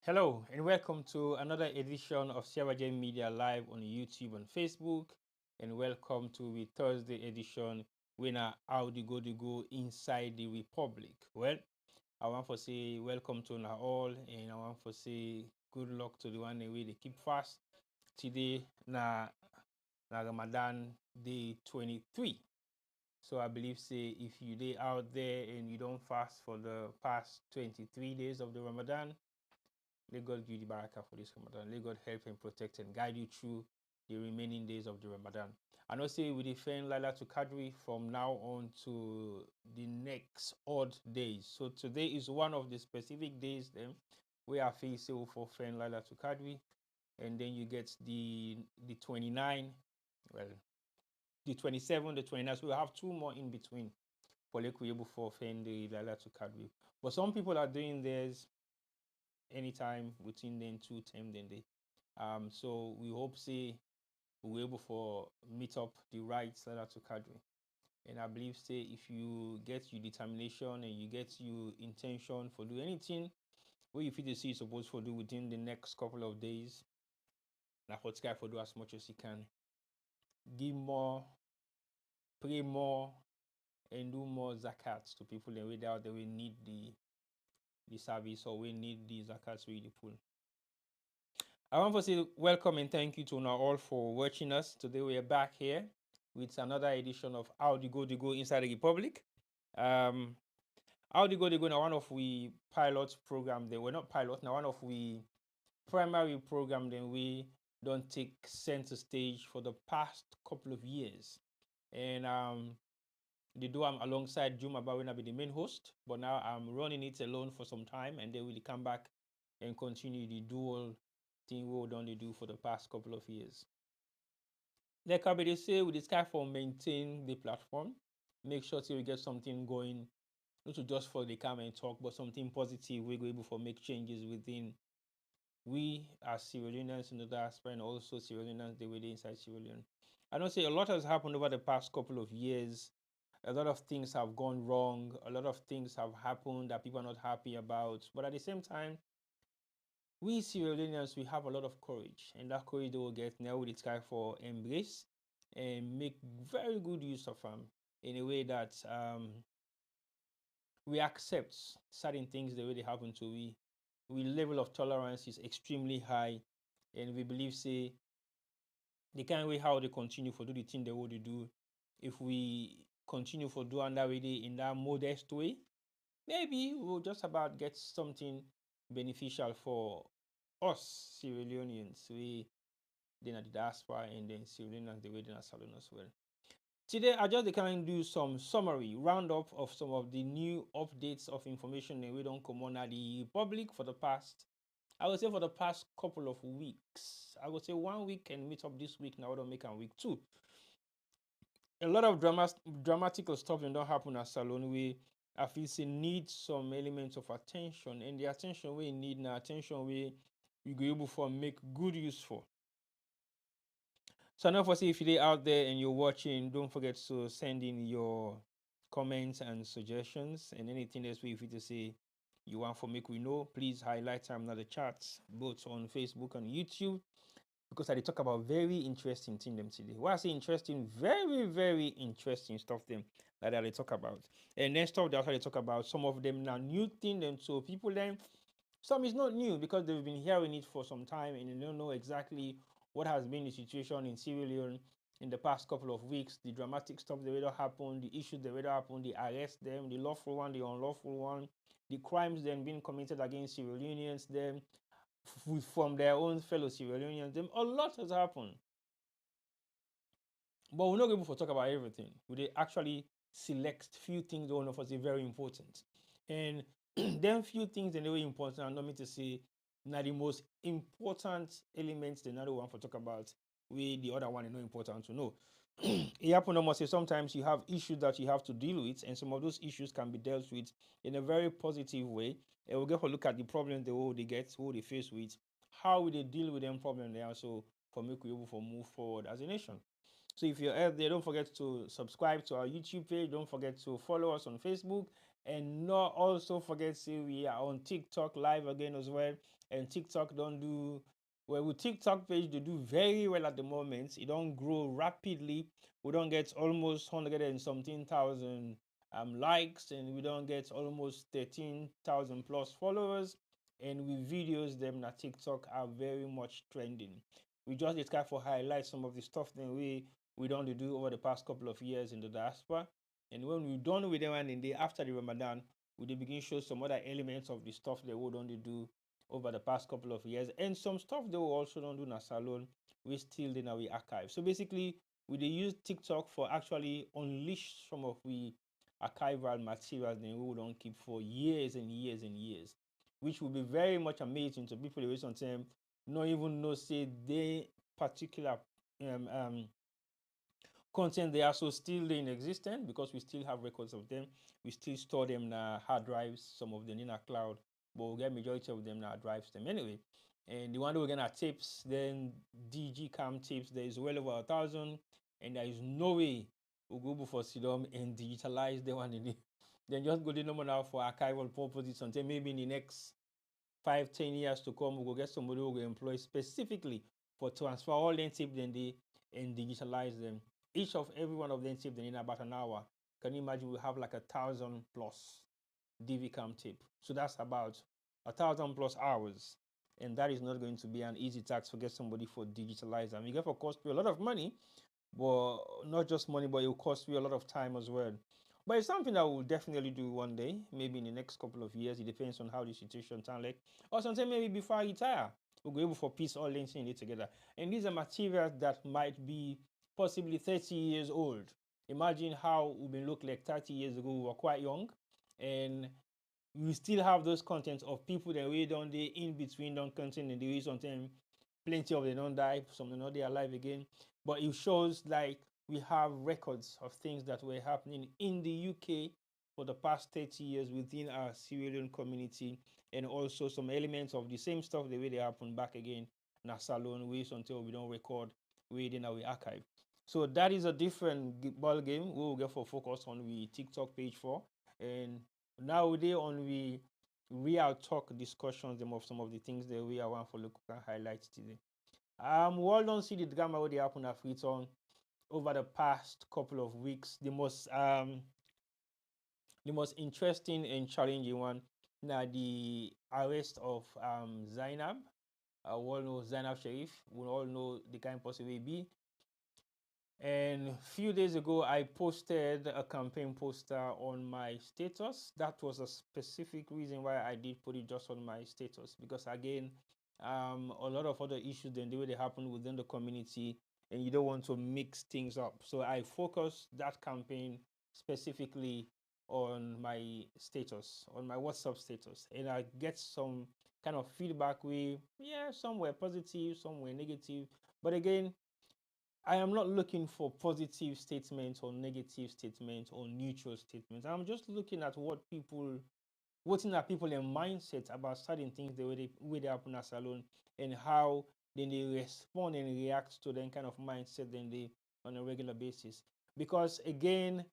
Hello and welcome to another edition of SGM Media Live on YouTube and Facebook, and welcome to the Thursday edition winner How the Go Inside the Republic. Well, I want to say welcome to now all, and I want to say good luck to the one way they keep fast. Today na Ramadan day 23. So I believe say if you day out there and you don't fast for the past 23 days of the Ramadan, let God give you the barakah for this Ramadan. Let God help and protect and guide you through the remaining days of the Ramadan. I know say we defend Laila to Kadri from now on to the next odd days. So today is one of the specific days then we are facing for Fen Laila to Kadri. And then you get the 29, well, the 27, the 29. So we have two more in between for Lekuyebu for Fen the Laila to Kadri. But some people are doing theirs anytime within then 2 10 then they so we hope say we're able for meet up the right seller to cadre. And I believe say if you get your determination and you get your intention for do anything what you feel to see supposed for do within the next couple of days, and for try for do as much as you can, give more, pray more, and do more zakats to people and without they will need the service or we need the zakats really full. I want to say welcome and thank you to now all for watching us. Today we are back here with another edition of How the Go Inside the Republic. How the Go now one of we pilot program. They were not pilot now one of we primary program. Then we don't take center stage for the past couple of years, and they do alongside Juma Bawina be the main host, but now I'm running it alone for some time, and they will come back and continue the dual thing we would only do for the past couple of years. Like I they say, we discuss for maintain the platform, make sure till we get something going, not to just for the come and talk, but something positive. We're able to make changes within we as Sierra Leoneans in the diaspora and also Sierra Leoneans they were inside Sierra Leone. I don't say a lot has happened over the past couple of years. A lot of things have gone wrong. A lot of things have happened that people are not happy about. But at the same time, we Sierra Leoneans, we have a lot of courage, and that courage they will get now with its guy for embrace and make very good use of them in a way that we accept certain things the way they happen to we. We level of tolerance is extremely high, and we believe say the kind of way how they continue for do the thing they want to do. If we continue for doing that way in that modest way, maybe we'll just about get something beneficial for us Sierra Leoneans. We then at the diaspora and then Sierra Leoneans the way they are Salone as well. Today I just can do some summary roundup of some of the new updates of information that we don't come on at the public for the past, I would say for the past couple of weeks. I would say 1 week and meet up this week now. I don't make a week two. A lot of dramatical stuff that don't happen at Salone. We I feel say need some elements of attention, and the attention we need now attention we go able for make good use for. So now for see if you're out there and you're watching, don't forget to send in your comments and suggestions and anything else we feel to say you want for make we know. Please highlight them in the chats, both on Facebook and YouTube, because I talk about very interesting thing them today. What I say interesting, very, very interesting stuff them that they talk about. And then stuff that they talk about, some of them now new thing them. So people then some is not new because they've been hearing it for some time and they don't know exactly what has been the situation in Sierra Leone in the past couple of weeks, the dramatic stuff that will happen, the issues that will happen, the arrest them, the lawful one, the unlawful one, the crimes then being committed against Sierra Leoneans, them from their own fellow Sierra Leoneans, them a lot has happened. But we're not able to talk about everything. We actually select few things that one of us is very important. And then few things that are very important, and not me to say now the most important elements the another one for talk about, we the other one is not important to know. It happen almost say sometimes you have issues that you have to deal with, and some of those issues can be dealt with in a very positive way. And we'll get to look at the problems they get, who they face with, how will they deal with them problem there, so for make we able to move forward as a nation. So if you're out there, don't forget to subscribe to our YouTube page. Don't forget to follow us on Facebook. And not also forget to we are on TikTok live again as well. And TikTok don't do well with TikTok page, they do very well at the moment. It don't grow rapidly. We don't get almost 100 and something thousand likes, and we don't get almost 13,000 plus followers. And with videos, them na TikTok are very much trending. We just discuss for highlight some of the stuff that we don't do over the past couple of years in the diaspora. And when we're done with them and in the after the Ramadan, we dey begin show some other elements of the stuff that we don't do over the past couple of years. And some stuff that we also don't do in our salon, we still in our archive. So basically, we dey use TikTok for actually unleash some of the archival materials that we don't keep for years and years and years, which will be very much amazing to people who sometimes not even know say they particular um, um, content they are so still in existence because we still have records of them. We still store them in our hard drives, some of them in our cloud, but we get majority of them in our drives them anyway. And the one that we're gonna tapes, then DG cam tapes, there is well over 1,000, and there is no way we'll go before Sidom and digitalize the one in the then just go the number now for archival purposes until maybe in the next 5, 10 years to come, we will get somebody who will employ specifically for transfer all them tape then they and digitalize them. Each of every one of them tape then in about an hour. Can you imagine we have like 1,000 plus DV cam tape? So that's about 1,000 plus hours. And that is not going to be an easy task for get somebody for digitalize them. You get for cost you a lot of money, but not just money, but it will cost you a lot of time as well. But it's something that we'll definitely do one day, maybe in the next couple of years. It depends on how the situation turns like. Or sometimes maybe before I retire, we'll go able for peace all linking it together. And these are materials that might be possibly 30 years old. Imagine how we may look like 30 years ago. We were quite young, and we still have those contents of people that we don't they in between don't content and the way sometimes plenty of them don't die, some are not they alive again. But it shows like we have records of things that were happening in the UK for the past 30 years within our Sierra Leone community, and also some elements of the same stuff the way they happen back again in our Salone ways until we don't record within our archive. So that is a different ball game. We will get for focus on the TikTok page for, and nowadays on the real talk discussions them of some of the things that we are want for local highlights today. We all don't see the drama what they happen at Freetown over the past couple of weeks. The most interesting and challenging one now the arrest of Zainab. We all know Zainab Sharif. We all know the kind of person we be. And a few days ago, I posted a campaign poster on my status. That was a specific reason why I did put it just on my status, because again, a lot of other issues than the way they happen within the community, and you don't want to mix things up. So I focused that campaign specifically on my status, on my WhatsApp status, and I get some kind of feedback. Some were positive, some were negative, but again, I am not looking for positive statements or negative statements or neutral statements. I'm just looking at what's in our people and mindset about certain things the way they happen as alone, and how then they respond and react to that kind of mindset then they on a regular basis. Because again,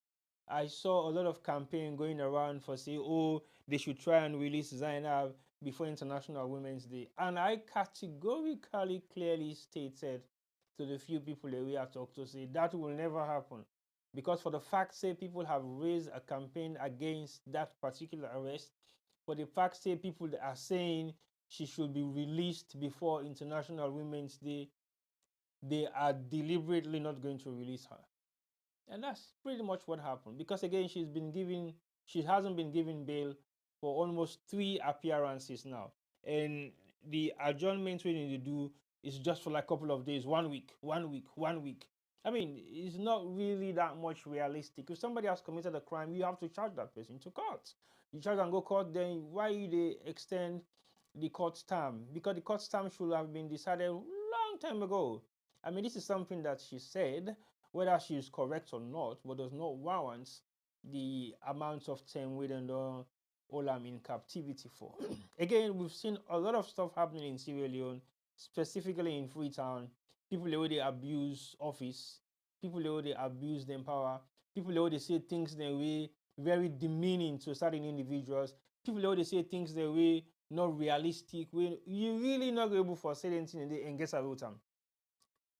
I saw a lot of campaign going around for say, oh, they should try and release Zainab before International Women's Day. And I categorically clearly stated to the few people that we have talked to say that will never happen. Because for the fact say people have raised a campaign against that particular arrest, for the fact say people that are saying she should be released before International Women's Day, they are deliberately not going to release her. And that's pretty much what happened. Because again, she hasn't been given bail for almost 3 appearances now. And the adjournment we need to do is just for like a couple of days, 1 week, 1 week, 1 week. I mean, it's not really that much realistic. If somebody has committed a crime, you have to charge that person to court. You charge and go court, then why they extend the court term? Because the court term should have been decided long time ago. I mean, this is something that she said, whether she is correct or not, but does not warrant the amount of time we don't know all I'm in captivity for. Again, we've seen a lot of stuff happening in Sierra Leone, specifically in Freetown. People the way they abuse office, people they abuse their power, people they say things their way very demeaning to certain individuals, people they say things their way not realistic, when you really not able for certain things and get away with them.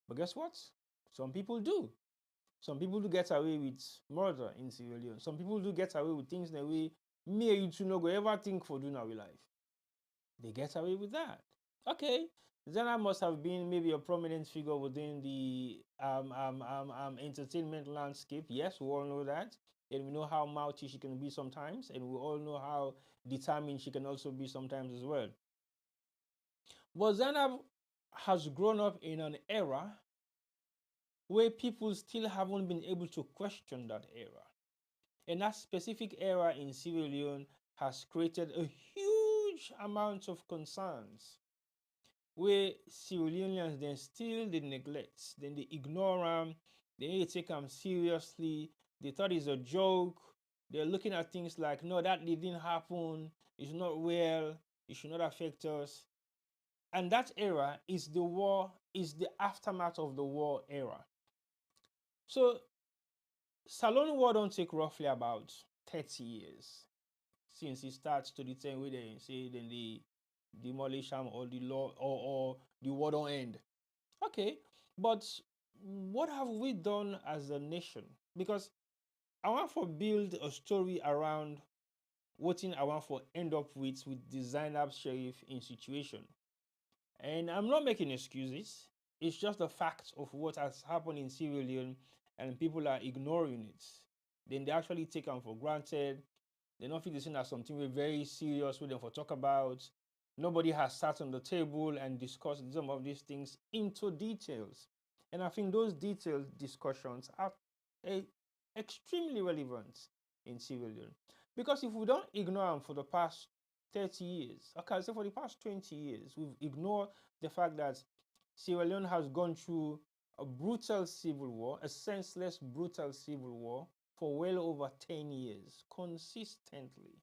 But guess what? Some people do. Some people do get away with murder in Sierra Leone. Some people do get away with things that we me and you two no go ever think for doing our life. They get away with that. Okay. Zena must have been maybe a prominent figure within the entertainment landscape. Yes, we all know that. And we know how mouthy she can be sometimes. And we all know how determined she can also be sometimes as well. But Zainab has grown up in an era where people still haven't been able to question that era. And that specific era in Sierra Leone has created a huge amount of concerns where Sierra Leoneans then still they neglect, then they ignore them, they need to take them seriously. They thought it's a joke. They're looking at things like, no, that didn't happen. It's not real. It should not affect us. And that era is the war, is the aftermath of the war era. So Salone War don't take roughly about 30 years since it starts to the time where they say then they demolish them or the law or the war don't end. Okay, but what have we done as a nation? Because I want to build a story around what I want to end up with the Zainab Sheriff in situation. And I'm not making excuses. It's just the fact of what has happened in Sierra Leone and people are ignoring it. Then they actually take them for granted. They don't feel the same as something we're very serious with them for talk about. Nobody has sat on the table and discussed some of these things into details. And I think those detailed discussions are extremely relevant in Sierra Leone. Because if we don't ignore them for the past 30 years, okay, so for the past 20 years, we've ignored the fact that Sierra Leone has gone through a brutal civil war, a senseless, brutal civil war for well over 10 years, consistently.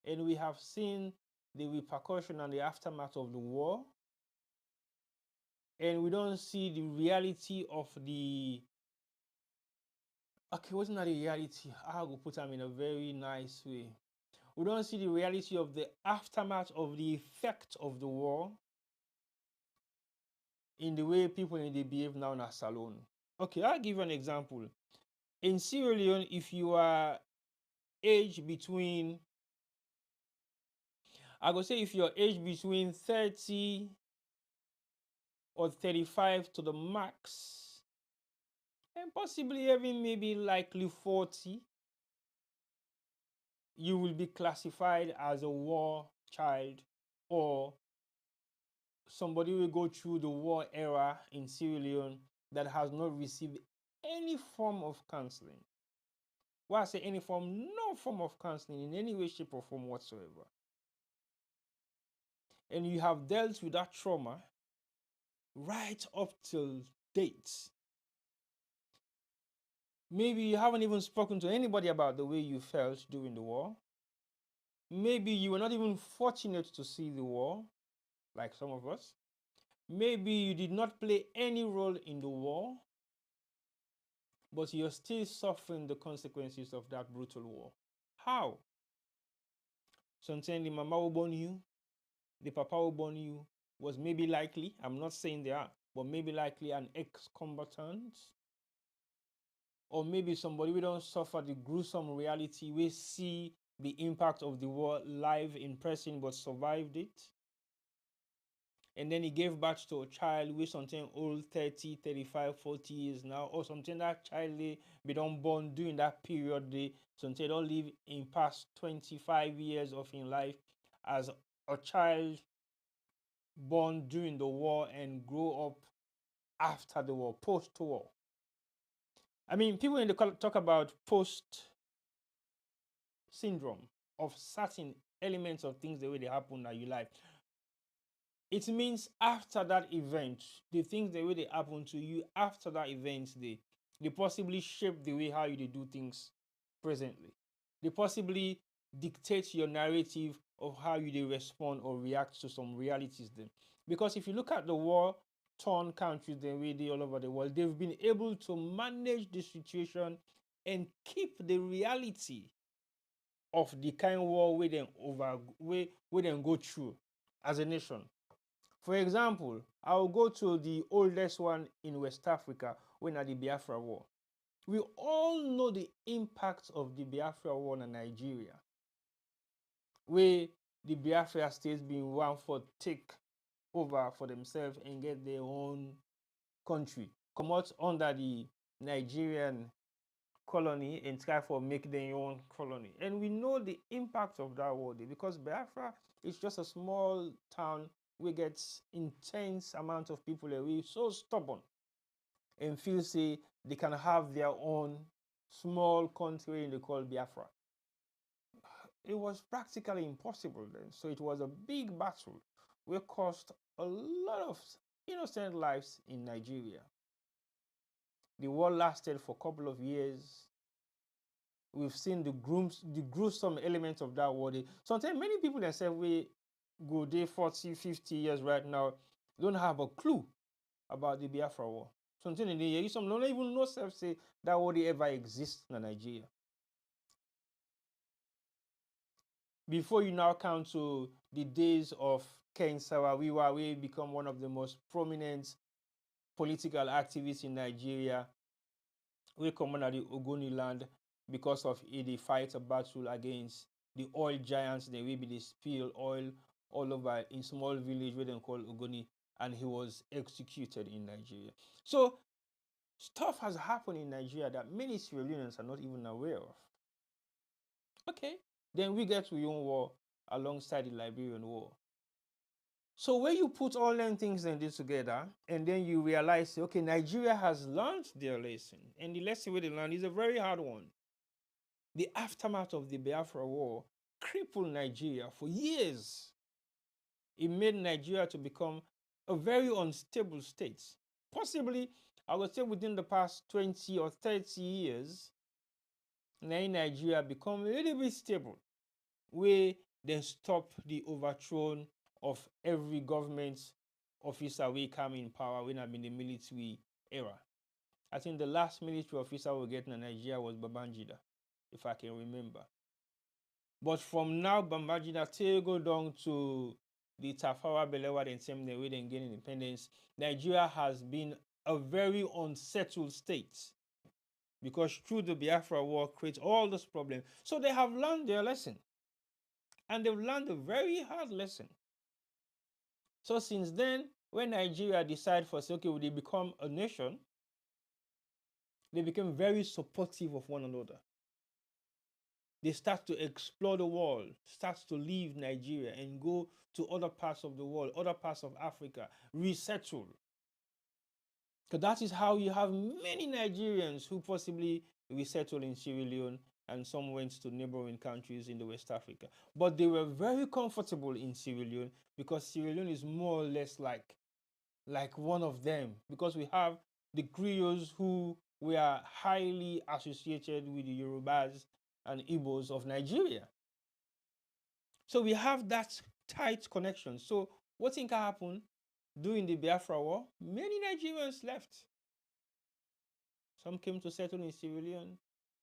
And we have seen the repercussion and the aftermath of the war. And we don't see the reality of the okay, wasn't that the reality? I will put them in a very nice way. We don't see the reality of the aftermath of the effect of the war in the way people they behave now in a Salone. Okay, I'll give you an example. In Sierra Leone, if you are aged between, I would say if you're aged between 30 or 35 to the max, and possibly even maybe likely 40, you will be classified as a war child or somebody will go through the war era in Sierra Leone that has not received any form of counseling. Why I say any form, no form of counseling in any way, shape, or form whatsoever. And you have dealt with that trauma right up till date. Maybe you haven't even spoken to anybody about the way you felt during the war. Maybe you were not even fortunate to see the war, like some of us. Maybe you did not play any role in the war, but you're still suffering the consequences of that brutal war. How? Sometimes the mama who born you, the papa who born you was maybe likely, I'm not saying they are, but maybe likely an ex-combatant. Or maybe somebody we don't suffer the gruesome reality, we see the impact of the war live in person but survived it. And then he gave birth to a child with something old 30, 35, 40 years now, or something that child they be don't born during that period, they something don't live in past 25 years of in life as a child born during the war and grow up after the war, post-war. I mean, people in the talk about post syndrome of certain elements of things the way they happen in your life. It means after that event, the things the way they happen to you after that event, they possibly shape the way how you do things presently. They possibly dictate your narrative of how you respond or react to some realities then. Because if you look at the war torn countries than we did all over the world, they've been able to manage the situation and keep the reality of the kind of war we then go through as a nation. For example, I'll go to the oldest one in West Africa, when at the Biafra War. We all know the impact of the Biafra War in Nigeria, where the Biafra states being one for take over for themselves and get their own country, come out under the Nigerian colony and try for make their own colony. And we know the impact of that war because Biafra is just a small town. We get intense amount of people that we so stubborn and feel say they can have their own small country and they call Biafra. It was practically impossible then. So it was a big battle which cost a lot of innocent lives in Nigeria. The war lasted for a couple of years. We've seen the gruesome elements of that war. Sometimes many people that say we go there 40, 50 years right now don't have a clue about the Biafra war. Sometimes in the year, some don't even know self say that war ever exists in Nigeria. Before you now come to the days of Ken Saro-Wiwa, we become one of the most prominent political activists in Nigeria. We come under the Ogoni land because of the fight, a battle against the oil giants. They will be the spill oil all over in small village where they call Ogoni, and he was executed in Nigeria. So stuff has happened in Nigeria that many Sierra Leoneans are not even aware of. Okay, then we get to Young War alongside the Liberian War. So when you put all them things and this together, and then you realize, okay, Nigeria has learned their lesson, and the lesson we learned is a very hard one. The aftermath of the Biafra War crippled Nigeria for years. It made Nigeria to become a very unstable state. Possibly, I would say within the past 20 or 30 years, Nigeria become a little bit stable, where they stop the overthrow of every government officer we come in power when I'm in the military era. I think the last military officer we get in Nigeria was Babangida, if I can remember. But from now, Babangida till go down to the Tafawa Balewa and same the way they gain independence, Nigeria has been a very unsettled state because through the Biafra war creates all this problem. So they have learned their lesson, and they've learned a very hard lesson. So since then, when Nigeria decided for, okay, will they become a nation, they became very supportive of one another. They start to explore the world, start to leave Nigeria and go to other parts of the world, other parts of Africa, resettle. Because that is how you have many Nigerians who possibly resettled in Sierra Leone, and some went to neighboring countries in the West Africa. But they were very comfortable in Sierra Leone because Sierra Leone is more or less like one of them, because we have the Creoles who were highly associated with the Yorubas and Igbos of Nigeria. So we have that tight connection. So what think happened during the Biafra War? Many Nigerians left. Some came to settle in Sierra Leone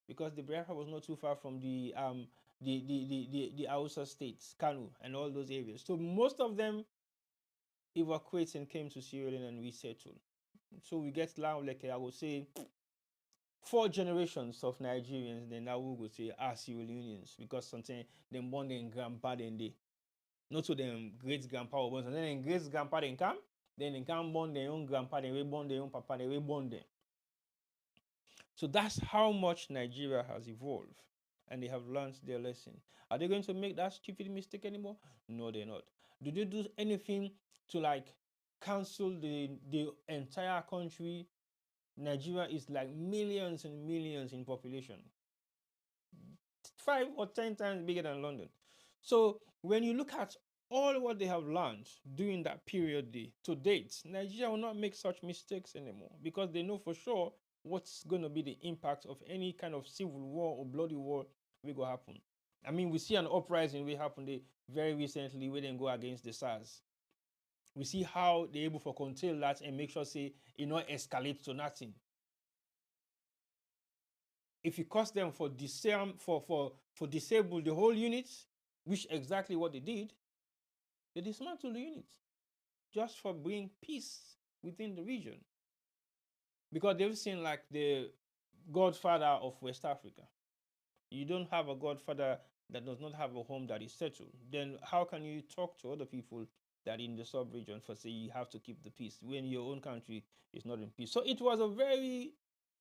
because the Biafra was not too far from the Hausa states, Kanu, and all those areas. So most of them evacuated and came to Sierra Leone and resettled. So we get now, like I would say, 4 generations of Nigerians, then now we would say are Sierra Leoneans, because sometimes they born their grandpa, then they not to them great grandpa or born, and then great grandpa then come, then they can't born their own grandpa, then we born their own papa, then we born them. So that's how much Nigeria has evolved, and they have learned their lesson. Are they going to make that stupid mistake anymore? No, they're not. Do they do anything to like cancel the entire country? Nigeria is like millions and millions in population, 5 or 10 times bigger than London. So when you look at all what they have learned during that period to date, Nigeria will not make such mistakes anymore, because they know for sure what's going to be the impact of any kind of civil war or bloody war will go happen. I mean, we see an uprising will happen very recently where they go against the SARS. We see how they're able to control that and make sure, say, it not escalate to nothing. If you cost them for disable the whole unit, which exactly what they did, they dismantled the unit just for bringing peace within the region. Because they've seen like the godfather of West Africa. You don't have a godfather that does not have a home that is settled. Then how can you talk to other people that in the sub-region for say you have to keep the peace when your own country is not in peace? So it was a very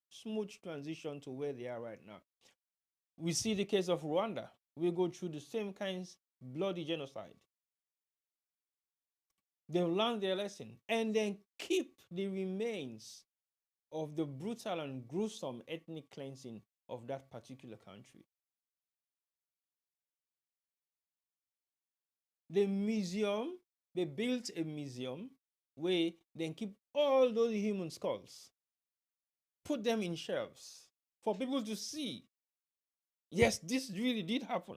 smooth transition to where they are right now. We see the case of Rwanda. We go through the same kinds bloody genocide. They've learned their lesson and then keep the remains of the brutal and gruesome ethnic cleansing of that particular country. The museum, they built a museum where they keep all those human skulls, put them in shelves for people to see. Yes, this really did happen.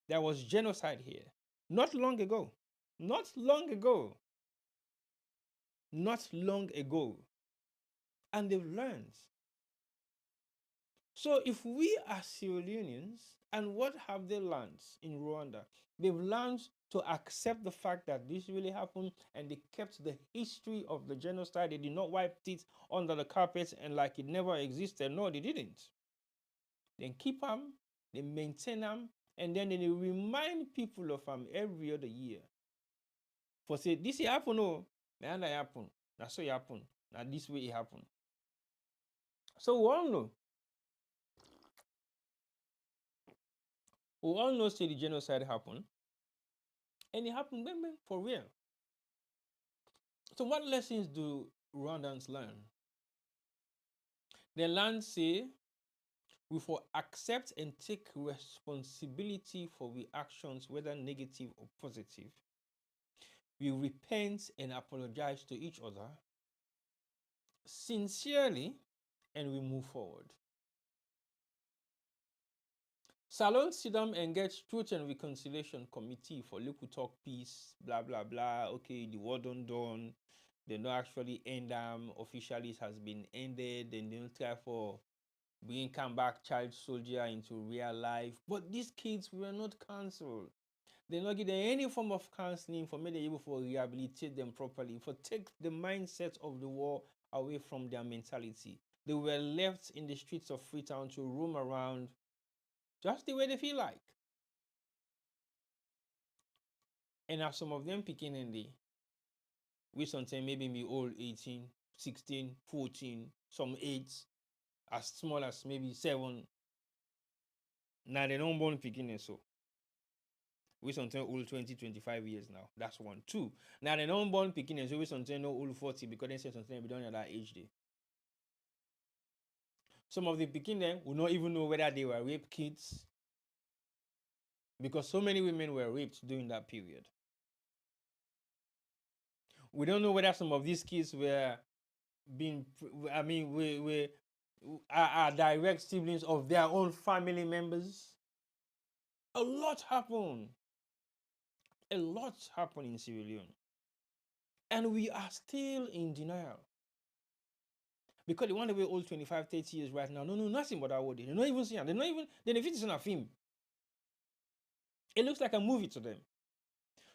There was genocide here. Not long ago. Not long ago. Not long ago. And they've learned. So if we are Sierra Leoneans, and what have they learned in Rwanda? They've learned to accept the fact that this really happened, and they kept the history of the genocide. They did not wipe it under the carpet and like it never existed. No, they didn't. They keep them, they maintain them, and then they remind people of them every other year. For say, this happen, oh, and that happen. That's so it happen. Now this way it happen. So we all know. We all know say the genocide happened. And it happened for real. So what lessons do Rwandans learn? They learn, say, we for accept and take responsibility for our actions, whether negative or positive. We repent and apologize to each other sincerely, and we move forward. Salone sit down and get Truth and Reconciliation Committee for local talk peace, blah, blah, blah. Okay, the war done. They don't actually end them. Officially, it has been ended. Then they don't try for bringing comeback child soldier into real life. But these kids were not cancelled. They're not getting any form of counseling for me to be able to rehabilitate them properly, for take the mindset of the war away from their mentality. They were left in the streets of Freetown to roam around just the way they feel like. And now some of them picking in the, we sometimes maybe be old 18, 16, 14, some 8, as small as maybe 7. Now they don't born picking and so. We sometimes old 20, 25 years now. That's 1. 2. Now they don't born picking and so we sometimes no old 40 because they say sometimes we don't at that age day. Some of the picking them will not even know whether they were rape kids, because so many women were raped during that period. We don't know whether some of these kids were being, we are direct siblings of their own family members. A lot happened. A lot happened in Sierra Leone. And we are still in denial. Because they want to be old 25, 30 years right now. No, nothing but that word. They're not even seeing it. They're not even, they're in a film. It looks like a movie to them.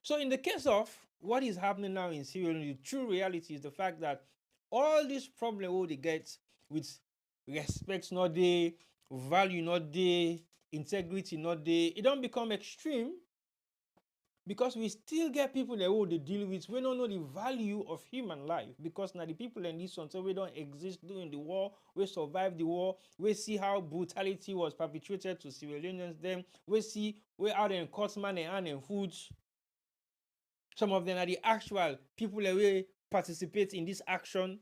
So in the case of what is happening now in Sierra Leone, the true reality is the fact that all this problem what they get with respect not there, value not there, integrity not there, it don't become extreme, because we still get people that who they deal with, we don't know the value of human life, because now the people in this one, so we don't exist during the war, we survived the war, we see how brutality was perpetrated to Sierra Leoneans, then we see we are in Cotsman and food. Some of them are the actual people that will participate in this action.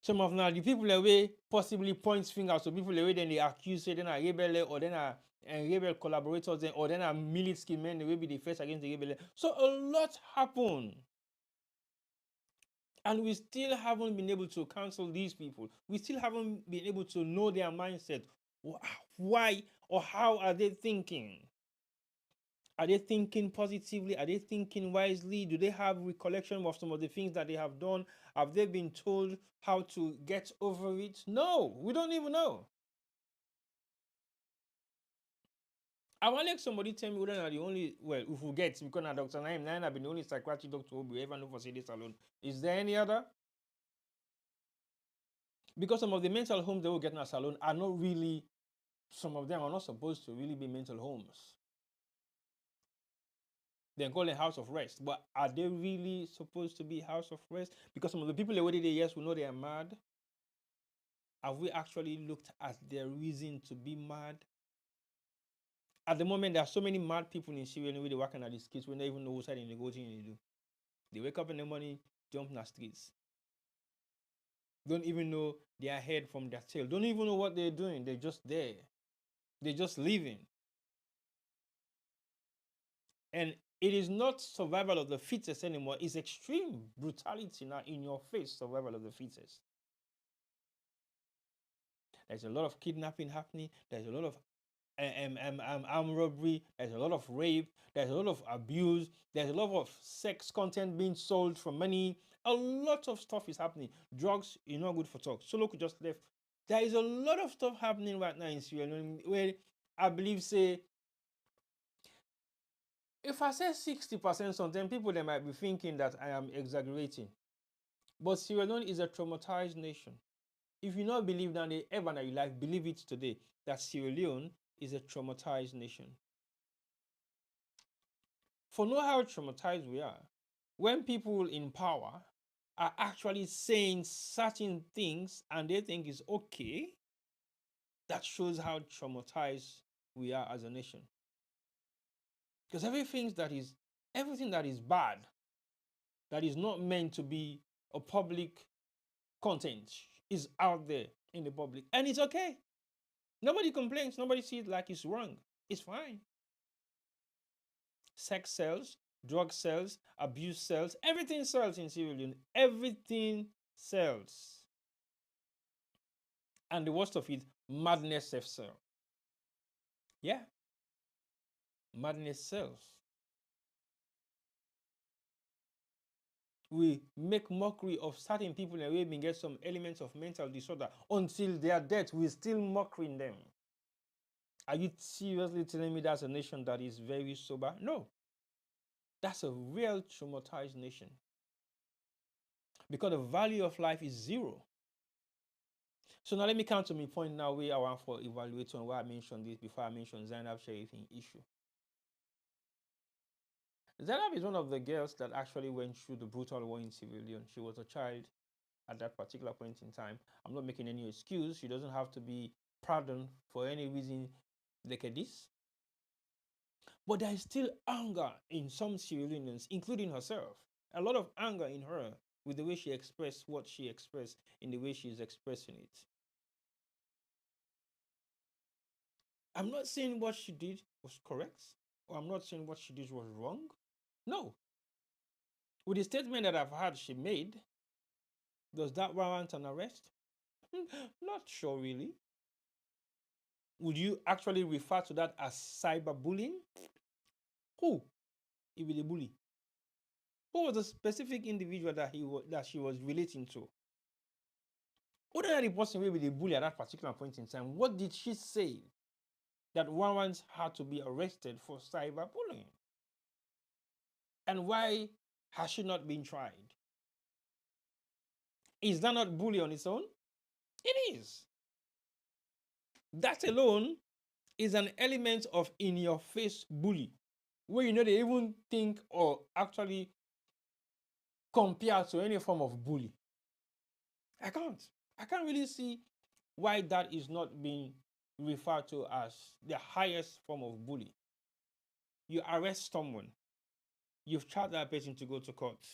Some of them are the people that will possibly point fingers to people that will then they accuse, say, then are rebel or then are rebel collaborators, or then are military men that will be the first against the rebel. So a lot happened. And we still haven't been able to counsel these people. We still haven't been able to know their mindset. Why or how are they thinking? Are they thinking positively? Are they thinking wisely? Do they have recollection of some of the things that they have done? Have they been told how to get over it? No, we don't even know. I want like somebody tell me whether are the only, well, if we get, because now Dr. Naim have been the only psychiatric doctor who we ever know for this alone. Is there any other? Because some of the mental homes they will get in a salon are not really, some of them are not supposed to really be mental homes. They call it house of rest. But are they really supposed to be house of rest? Because some of the people already there, yes, we know they are mad. Have we actually looked at their reason to be mad? At the moment, there are so many mad people in Syria anyway, they're working at these kids when they even know what side they go to and they do. They wake up in the morning, jump in the streets. Don't even know their head from their tail. Don't even know what they're doing. They're just there. They're just living. And it is not survival of the fittest anymore. It's extreme brutality now in your face, survival of the fittest. There's a lot of kidnapping happening. There's a lot of armed robbery. There's a lot of rape. There's a lot of abuse. There's a lot of sex content being sold for money. A lot of stuff is happening. Drugs, you're not good for talk. Solo could just left. There is a lot of stuff happening right now in Sierra Leone where I believe, say, if I say 60%, sometimes people they might be thinking that I am exaggerating. But Sierra Leone is a traumatized nation. If you not believe that ever in your life, believe it today, that Sierra Leone is a traumatized nation. For know how traumatized we are. When people in power are actually saying certain things and they think it's okay, that shows how traumatized we are as a nation. Because everything that is bad, that is not meant to be a public content, is out there in the public. And it's okay. Nobody complains. Nobody sees it like it's wrong. It's fine. Sex sells, drug sells, abuse sells, everything sells in Sierra Leone. Everything sells. And the worst of it, madness sells. Yeah. Madness sells. We make mockery of certain people and we may get some elements of mental disorder. Until their death, we're still mocking them. Are you seriously telling me that's a nation that is very sober? No. That's a real traumatized nation. Because the value of life is zero. So now let me come to my point now where I want for evaluating why I mentioned this before I mentioned Zainab Sharifin issue. Zainab is one of the girls that actually went through the brutal war in Sierra Leone. She was a child at that particular point in time. I'm not making any excuse. She doesn't have to be pardoned for any reason like this. But there is still anger in some Sierra Leoneans, including herself. A lot of anger in her with the way she expressed what she expressed in the way she's expressing it. I'm not saying what she did was correct, or I'm not saying what she did was wrong. No. With the statement that I've heard she made, does that warrant an arrest? Not sure, really. Would you actually refer to that as cyberbullying? Who? If it a bully? Who was the specific individual that she was relating to? Other than the person will be the bully at that particular point in time, what did she say that warrants her to be arrested for cyberbullying? And why has she not been tried? Is that not bully on its own? It is. That alone is an element of in-your-face bully, where you know they even think or actually compare to any form of bully. I can't really see why that is not being referred to as the highest form of bully. You arrest someone, you've charged that person to go to court.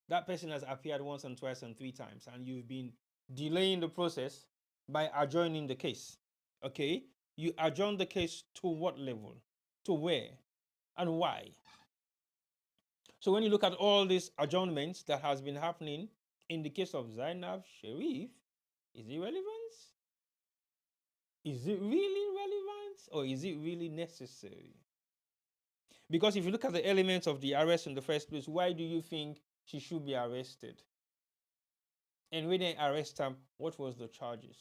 That person has appeared once and twice and three times, and you've been delaying the process by adjourning the case. Okay? You adjourn the case to what level? To where? And why? So when you look at all these adjournments that has been happening in the case of Zainab Sharif, is it relevant? Is it really relevant? Or is it really necessary? Because if you look at the elements of the arrest in the first place, why do you think she should be arrested? And when they arrest him, what was the charges?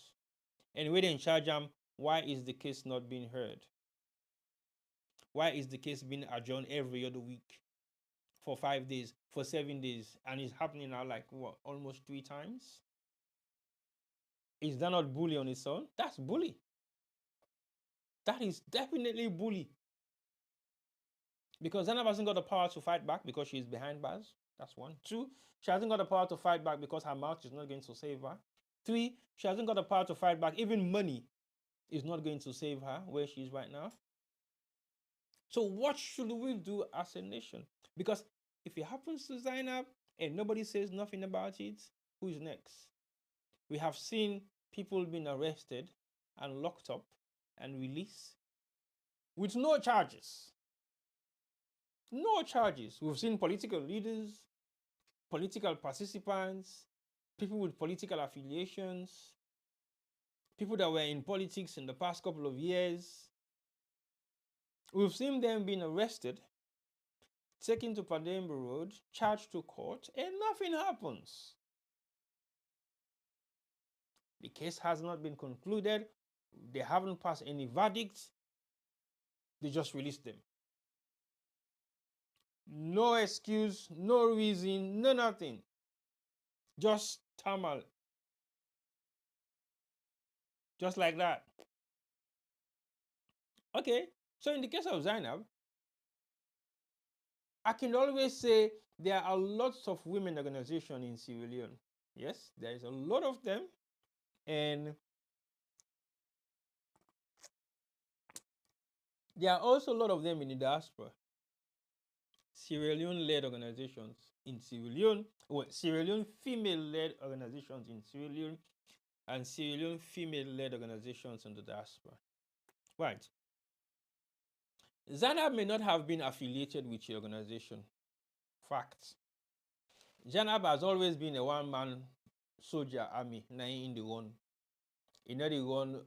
And when they charge him, why is the case not being heard? Why is the case being adjourned every other week for 5 days, for 7 days, and it's happening now like what, almost 3 times? Is that not bully on its own? That's bully. That is definitely bully. Because Zainab hasn't got the power to fight back because she's behind bars. That's 1. 2, she hasn't got the power to fight back because her mouth is not going to save her. 3, she hasn't got the power to fight back. Even money is not going to save her where she is right now. So what should we do as a nation? Because if it happens to Zainab and nobody says nothing about it, who is next? We have seen people being arrested and locked up and released with no charges. No charges. We've seen political leaders, political participants, people with political affiliations, people that were in politics in the past couple of years. We've seen them being arrested, taken to Pademba Road, charged to court, and nothing happens. The case has not been concluded. They haven't passed any verdicts. They just released them. No excuse, no reason, no nothing. Just tamal. Just like that. Okay, so in the case of Zainab, I can always say there are lots of women organizations in Sierra Leone. Yes, there is a lot of them. And there are also a lot of them in the diaspora. Sierra Leone-led organizations in Sierra Leone, well, Sierra Leone female-led organizations in Sierra Leone, and Sierra Leone female-led organizations in the diaspora. Right. Zainab may not have been affiliated with the organization. Fact. Zainab has always been a one-man soldier army, in the one. You know, they run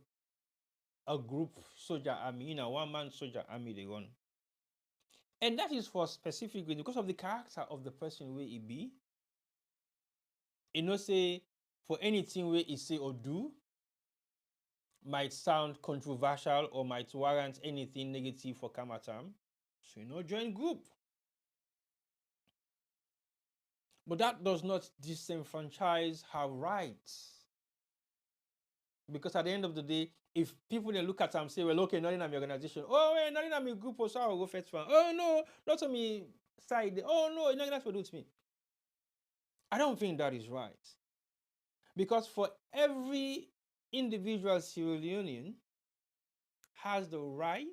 a group soldier army, one-man soldier army they run. And that is for specific reason, because of the character of the person where he be. Say for anything where he say or do might sound controversial or might warrant anything negative for Kamatam. So join group. But that does not disenfranchise her rights. Because at the end of the day, if people then look at her and say, well, okay, not in my organization. Oh, well, not in my group, so I'll go first one. Oh, no, not on me side. Oh, no, that's what it's me. I don't think that is right. Because for every individual Sierra Leonean has the right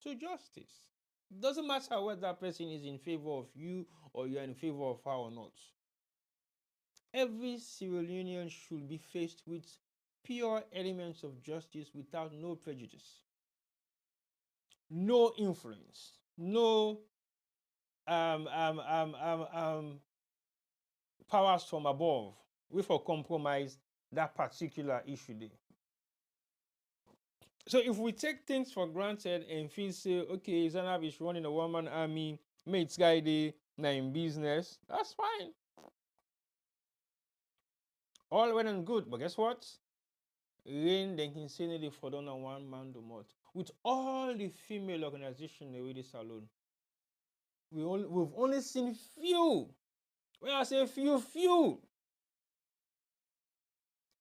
to justice. It doesn't matter whether that person is in favor of you or you're in favor of her or not. Every Sierra Leonean should be faced with pure elements of justice without no prejudice, no influence, no powers from above with a compromise that particular issue there. So if we take things for granted and feel say, okay, Zainab is running a one-man army, mates guy day, now in business, that's fine. All well and good, but guess what? Rain then can say they for done a one-man do not. With all the female organizations already Salone, we've only seen few. When I say few,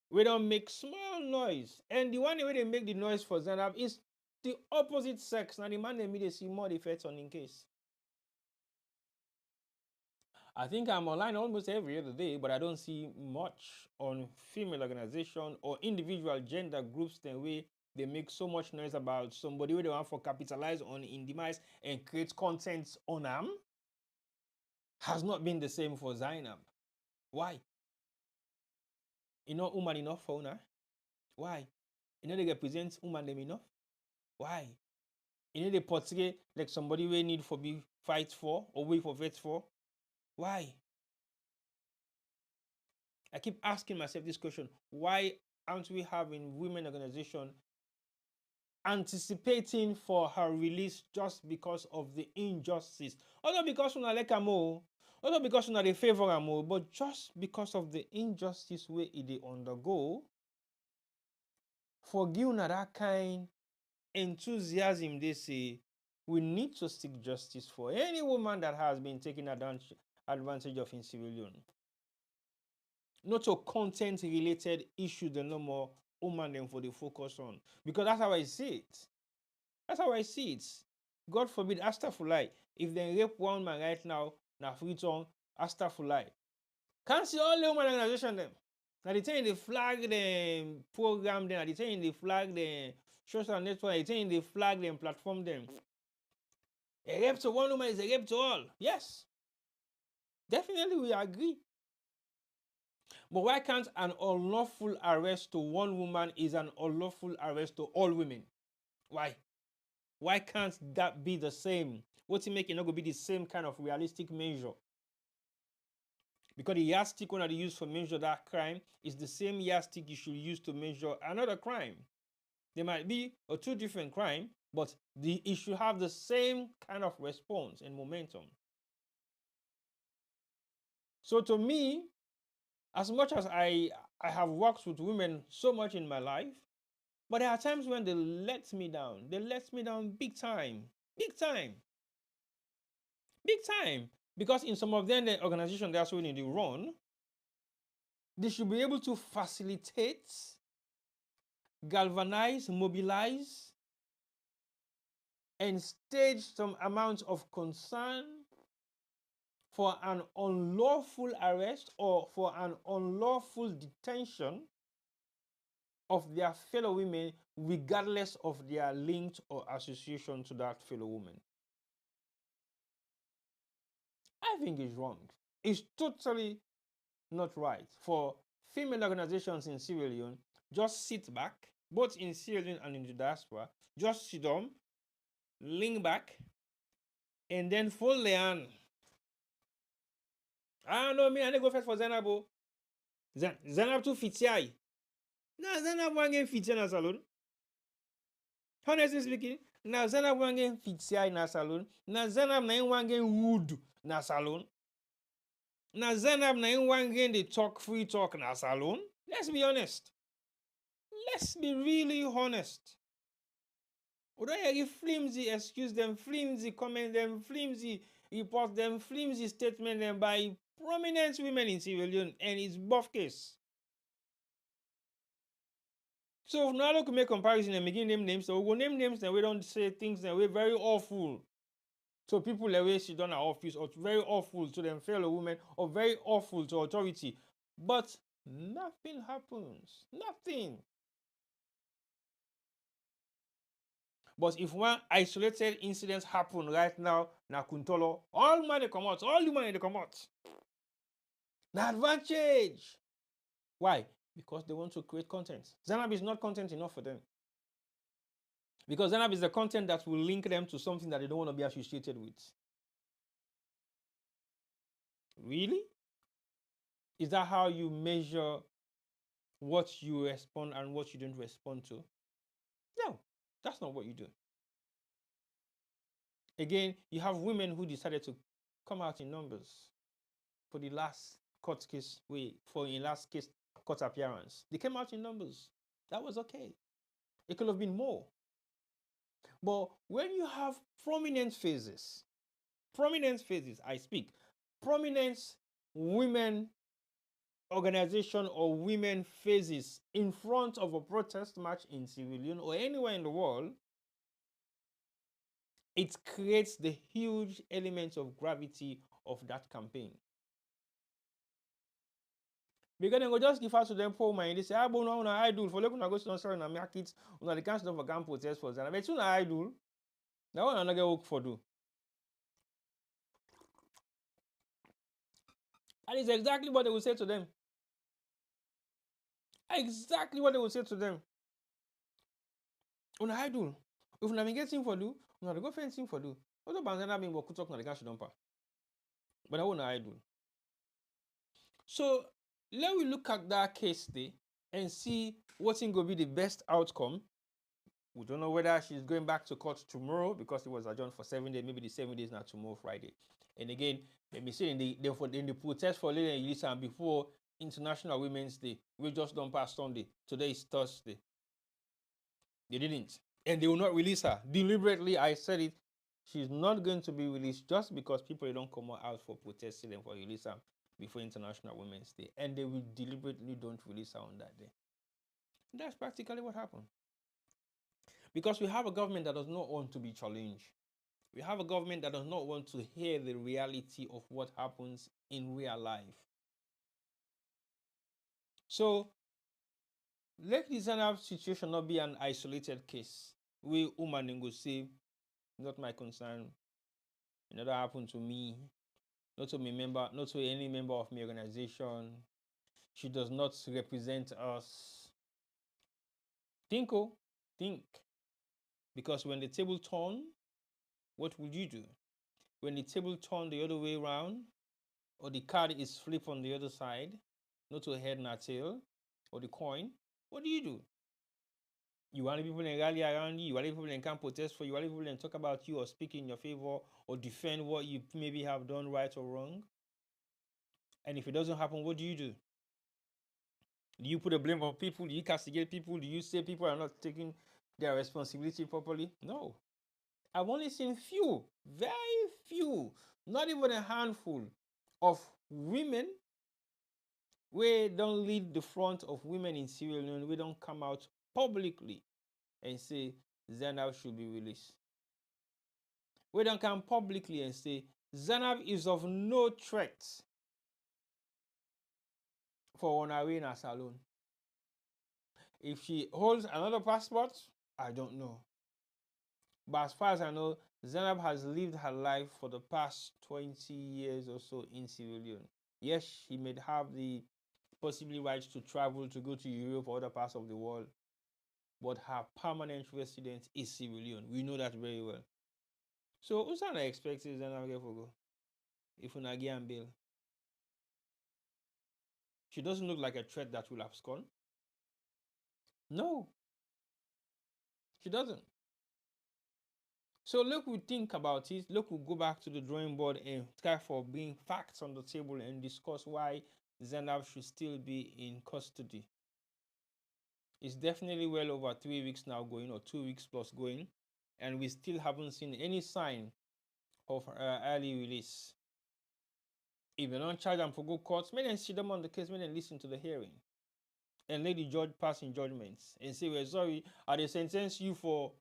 we don't make small noise. And the one way they make the noise for Zainab is the opposite sex. Now the man they see more effects on in case. I think I'm online almost every other day, but I don't see much on female organization or individual gender groups the way they make so much noise about somebody where they want for capitalize on in demise and create content on them. Has not been the same for Zainab. Why? Woman enough for her. Why? They represent woman them enough. Why? They portray like somebody we need for be fight for or wait for fight for. Why? I keep asking myself this question. Why aren't we having women organization anticipating for her release just because of the injustice. Not because una like am o, not because una dey favor am o, but just because of the injustice wey e dey undergo. For give una that kind enthusiasm, they say we need to seek justice for any woman that has been taken advantage of in civilian. Not a content related issue, the no more woman them for the focus on. Because that's how I see it. That's how I see it. God forbid, Astafulai. If they rape one man right now, na free tongue, Astafulai. Can't see all the woman organization them. Now they tell you they flag them program them, they tell you they flag them social network, they tell you they flag them platform them. A rape to one woman is a rape to all. Yes. Definitely we agree. But why can't an unlawful arrest to one woman is an unlawful arrest to all women? Why? Why can't that be the same? What's it making not going to be the same kind of realistic measure? Because the yardstick one that they use for measure that crime is the same yardstick you should use to measure another crime. There might be two different crimes, but it should have the same kind of response and momentum. So to me, as much as I have worked with women so much in my life, but there are times when they let me down. They let me down big time. Big time. Big time. Because in some of them, the organization that's when they run, they should be able to facilitate, galvanize, mobilize, and stage some amount of concern for an unlawful arrest or for an unlawful detention of their fellow women, regardless of their link or association to that fellow woman. I think it's wrong. It's totally not right for female organizations in Sierra Leone just sit back, both in Sierra Leone and in the diaspora, just sit down, lean back, and then fold their hand. I don't know, me, I need to go first for Zainab. Zainab too fitiai. Now Zainab one game fitiai na Salone. Honestly speaking, now Zainab one game fitiai na Salone. Now Zainab na one game wood na Salone. Now Zainab na one game they talk free talk na Salone. Let's be honest. Let's be really honest. Although you flimsy excuse them, flimsy comment them, flimsy report them, flimsy statement them by prominent women in Sierra Leone, and it's both case. So if now could make comparison and begin name names, so we'll name names and we don't say things that we're very awful. So people that way she done her office, or very awful to them fellow women, or very awful to authority. But nothing happens. Nothing. But if one isolated incident happen right now, na Kuntolo, all money come out, all the money they come out. The advantage. Why? Because they want to create content. Zainab is not content enough for them. Because Zainab is the content that will link them to something that they don't want to be associated with. Really? Is that how you measure what you respond and what you don't respond to? No, that's not what you do. Again, you have women who decided to come out in numbers for the last court case, last case court appearance. They came out in numbers. That was okay. It could have been more. But when you have prominent faces, I speak, prominent women organization or women faces in front of a protest march in Sierra Leone or anywhere in the world, it creates the huge element of gravity of that campaign. Because they go just give us to them poor man. They say, but no, una idol. For looking to go to sorry na market, una the cancel of a camp protest for Zana. But you na idol. Now one another work for do. That is exactly what they will say to them. Exactly what they will say to them. Una idol. If una been getting for do, una go fencing for do. What about Zana being work talk na the cash dumper? But I want idol. So let we look at that case day and see what's going to be the best outcome We don't know whether she's going back to court tomorrow because it was adjourned for 7 days. Maybe the 7 days now, tomorrow, Friday. And again, let me say in the protest for Lady Elisa and before International Women's Day, we just done past Sunday. Today is Thursday. They didn't. And they will not release her. Deliberately, I said it. She's not going to be released just because people don't come out for protesting and for release her before International Women's Day. And they will deliberately don't release her on that day. And that's practically what happened. Because we have a government that does not want to be challenged. We have a government that does not want to hear the reality of what happens in real life. So, let this situation not be an isolated case. We women go say, not my concern. It never happened to me. Not to me member, not to any member of my organization. She does not represent us. Think. Because when the table turn, what would you do? When the table turn the other way around, or the card is flipped on the other side, not to a head and a tail, or the coin, what do? You want people to rally around you, you want people to come protest for you, you want people to talk about you or speak in your favor or defend what you maybe have done right or wrong. And if it doesn't happen, what do? Do you put the blame on people? Do you castigate people? Do you say people are not taking their responsibility properly? No. I've only seen few, very few, not even a handful of women we don't lead the front of women in Sierra Leone. We don't come out publicly and say Zainab should be released. We don't come publicly and say Zainab is of no threat for Onarina Salone. If she holds another passport, I don't know. But as far as I know, Zainab has lived her life for the past 20 years or so in Sierra Leone. Yes, she may have the possibly right to travel to go to Europe or other parts of the world, but her permanent residence is Sierra Leone. We know that very well. So who's not expecting Zainab to go? If we not get bail, she doesn't look like a threat that will abscond. No, she doesn't. So look, we think about it. Look, we go back to the drawing board and try for bring facts on the table and discuss why Zainab should still be in custody. It's definitely well over 3 weeks now going, or 2 weeks plus going, and we still haven't seen any sign of early release. If they don't charge them for good courts, may they see them on the case, may they listen to the hearing. And let the judge pass in judgments and say, we're sorry, are they sentence you for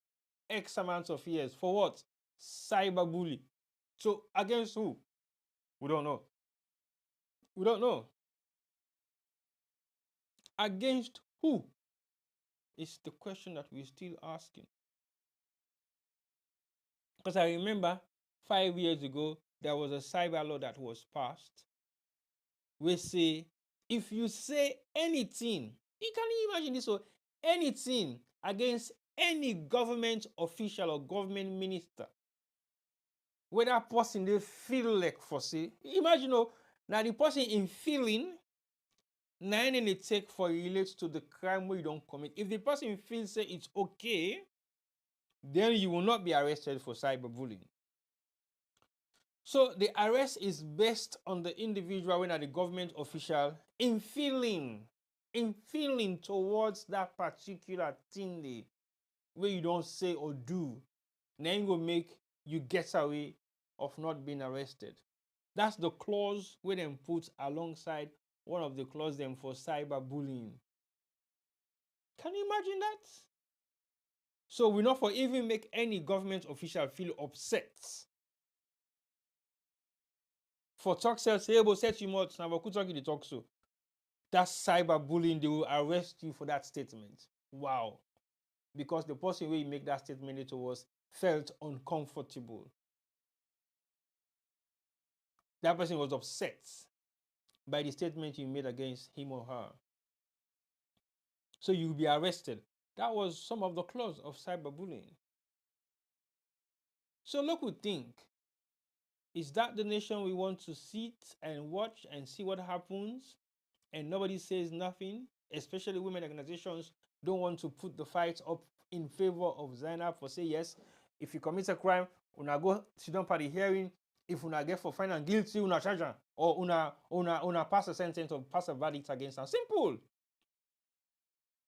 X amount of years? For what? Cyberbully. So against who? We don't know. We don't know. Against who? It's the question that we're still asking. Because I remember 5 years ago, there was a cyber law that was passed. We say, if you say anything, you can imagine this, so anything against any government official or government minister, whether person they feel like for say, imagine now the person in feeling, now they take for relates to the crime we don't commit. If the person feels say it's okay, then you will not be arrested for cyberbullying. So the arrest is based on the individual when the government official in feeling towards that particular thing where you don't say or do, then will make you get away of not being arrested. That's the clause where them put alongside one of the clauses them for cyberbullying. Can you imagine that? So we not for even make any government official feel upset. For talk say, but set you much now, but talk the talk so. That's cyberbullying. They will arrest you for that statement. Wow. Because the person where you make that statement it was felt uncomfortable. That person was upset by the statement you made against him or her. So you'll be arrested. That was some of the clause of cyberbullying. So look, we think, is that the nation we want to sit and watch and see what happens and nobody says nothing? Especially women organizations don't want to put the fight up in favor of Zainab for say yes, if you commit a crime, una go sit down for the hearing. If una get for find and guilty, una charge am, or una pass a sentence or pass a verdict against am. Simple.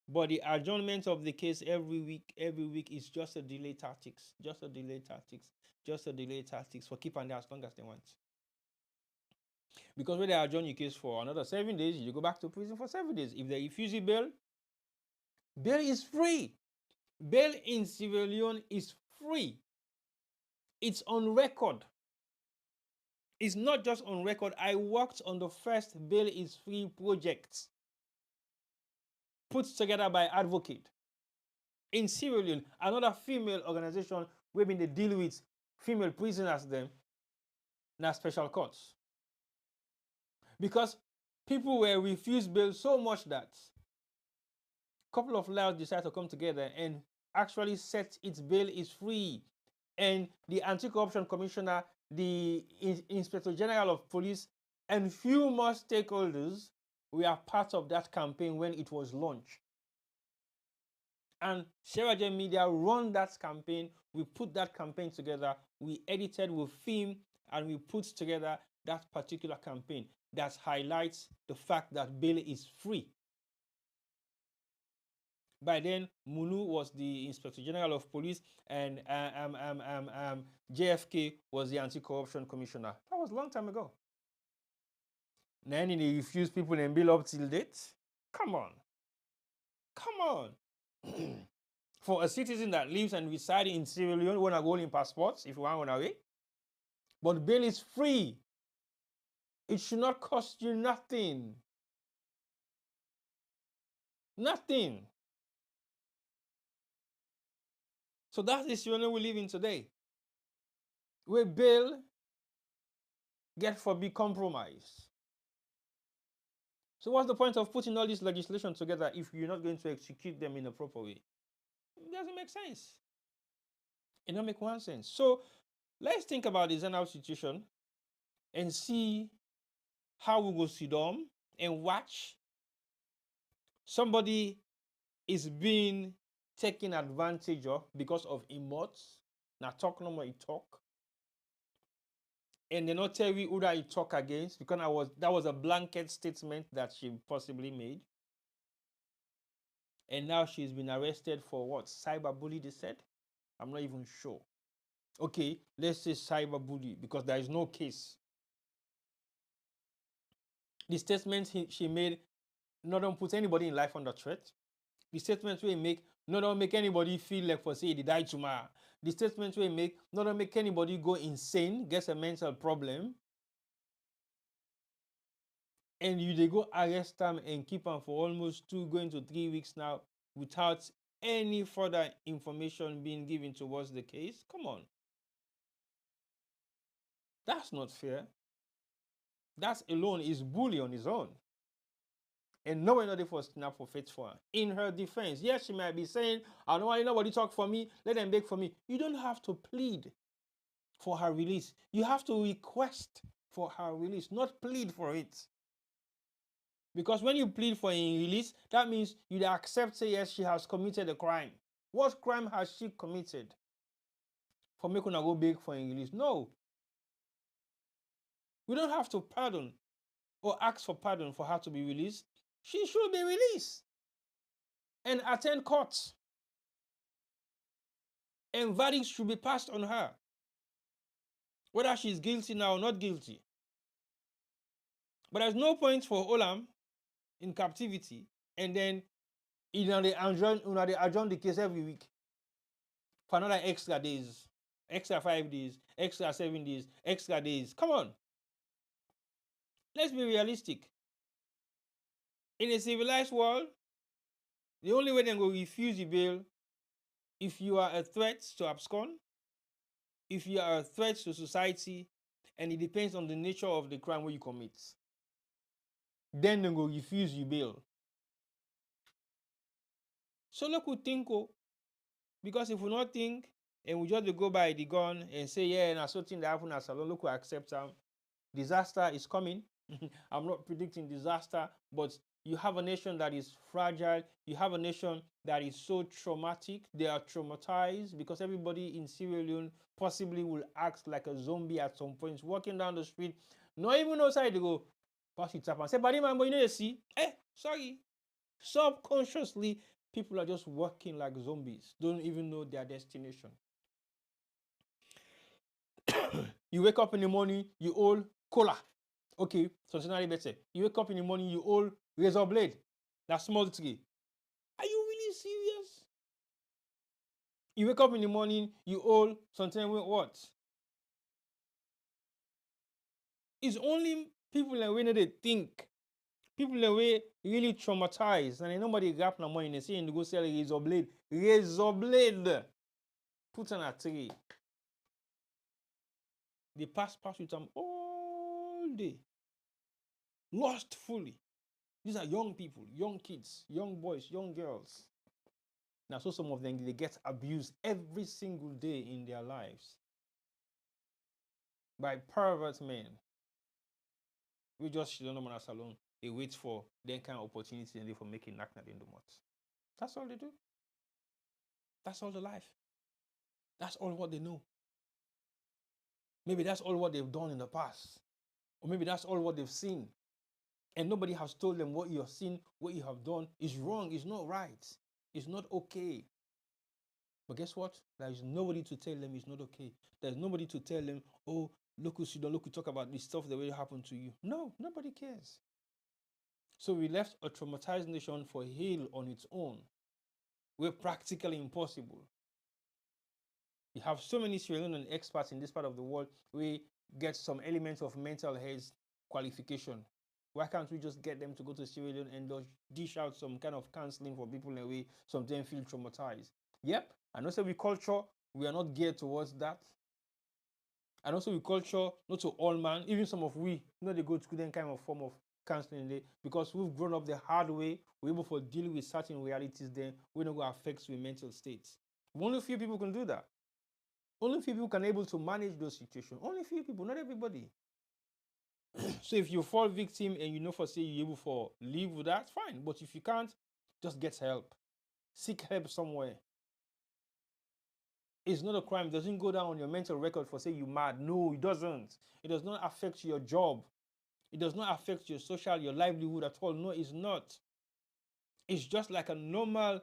But the adjournment of the case every week is just a delay tactics, just a delay tactics for keep and there as long as they want. Because when they adjourn your case for another 7 days, you go back to prison for 7 days. If they refuse you bail, bail is free. Bail in Sierra Leone is free. It's on record. It's not just on record. I worked on the first bail is free project put together by advocate in Sierra Leone, another female organization where they deal with female prisoners them, now special courts. Because people were refused bail so much that a couple of lawyers decided to come together and actually set its bail is free. And the Anti-Corruption Commissioner, the Inspector General of Police, and few more stakeholders were part of that campaign when it was launched. And SGM Media run that campaign. We put that campaign together. We edited, we filmed, and we put together that particular campaign that highlights the fact that bail is free. By then, Munu was the Inspector General of Police, and JFK was the Anti-Corruption Commissioner. That was a long time ago. Then they refuse people and bail up till date. Come on. Come on. For a citizen that lives and resides in Sierra Leone, you want to go in passports if you want to run away. But bail is free. It should not cost you nothing. Nothing. So that is the Sierra Leone we live in today, where bail get for big compromise. So what's the point of putting all this legislation together if you're not going to execute them in a proper way? It doesn't make sense. It don't make one sense. So let's think about the Zainab situation and see how we go sit down and watch somebody is being taken advantage of because of emotes. Now talk no more, he talk. And they not tell you who that he talk against, because that was a blanket statement that she possibly made. And now she's been arrested for what? Cyberbully, they said? I'm not even sure. Okay, let's say cyberbully, because there is no case. The statement she made not don't put anybody in life under threat. The statements we make not don't make anybody feel like for say they die tomorrow. The statements we make not don't make anybody go insane, get a mental problem. And they go arrest them and keep them for almost 2 going to 3 weeks now without any further information being given towards the case. Come on. That's not fair. That alone is bully on his own. And no one knows for snap for faith for her. In her defense, yes, she might be saying, I don't want nobody talk for me, let them beg for me. You don't have to plead for her release. You have to request for her release, not plead for it. Because when you plead for a release, that means you accept, say, yes, she has committed a crime. What crime has she committed for making her go beg for a release? No. We don't have to pardon or ask for pardon for her to be released. She should be released and attend court. And verdicts should be passed on her, whether she's guilty now or not guilty. But there's no point for Olam in captivity and then they adjourn the case every week for another extra days, extra 5 days, extra 7 days, extra days. Come on. Let's be realistic. In a civilized world, the only way they will refuse you bail if you are a threat to abscond, if you are a threat to society, and it depends on the nature of the crime where you commit. Then they will refuse you bail. So look, we think, because if we not think and we just go by the gun and say, yeah, and something that happened at Salone, look, we accept them. Disaster is coming. I'm not predicting disaster, but You have a nation that is fragile. You have a nation that is so traumatic. They are traumatized because everybody in Sierra Leone possibly will act like a zombie at some point, walking down the street, not even outside to go, pass it up and say, buddy man, but you know you see, sorry. Subconsciously, people are just walking like zombies, don't even know their destination. You wake up in the morning, you hold cola. Okay, so it's not better. You wake up in the morning, you hold razor blade. That's small tree. Are you really serious? You wake up in the morning, you hold something with what? It's only people that way they think. People that way really traumatized, and nobody grab no money. They say and go sell a razor blade. Razor blade. Put on a tree. They pass with them all day. Lost fully. These are young people, young kids, young boys, young girls. Now, so some of them, they get abused every single day in their lives by pervert men. We just don't know Salone. They wait for their kind of opportunity and they for making knack in the mouth. That's all they do. That's all the life. That's all what they know. Maybe that's all what they've done in the past. Or maybe that's all what they've seen. And nobody has told them what you have seen, what you have done is wrong, it's not right, it's not okay. But guess what? There is nobody to tell them it's not okay. There's nobody to tell them, oh, look, you don't look, you talk about this stuff that will happen to you. No, nobody cares. So we left a traumatized nation for heal on its own. We're practically impossible. You have so many Sierra Leonean experts in this part of the world. We get some elements of mental health qualification. Why can't we just get them to go to Sierra Leone and dish out some kind of counseling for people in a way sometimes feel traumatized? Yep. And also with culture, we are not geared towards that. And also with culture, not to all man, even some of we, they go to that kind of form of counseling there because we've grown up the hard way. We're able to deal with certain realities then. We're not going to affect with mental states. Only a few people can do that. Only a few people can able to manage those situations. Only a few people, not everybody. So if you fall victim and you know for say you're able to live with that, fine. But if you can't, just get help. Seek help somewhere. It's not a crime. It doesn't go down on your mental record for say you're mad. No, it doesn't. It does not affect your job. It does not affect your social, your livelihood at all. No, it's not. It's just like a normal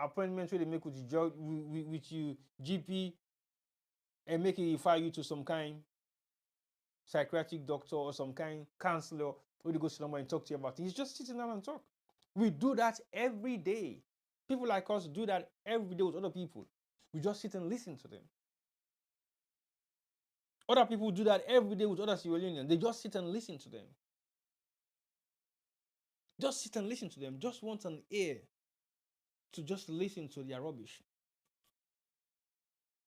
appointment where they make with you GP and make it refer you to some kind psychiatric doctor or some kind counselor where they go to someone and talk to you about it. He's just sitting down and talk. We do that every day. People like us do that every day with other people. We just sit and listen to them. Other people do that every day with other Sierra Leoneans. They just sit and listen to them. Just sit and listen to them. Just want an ear to just listen to their rubbish.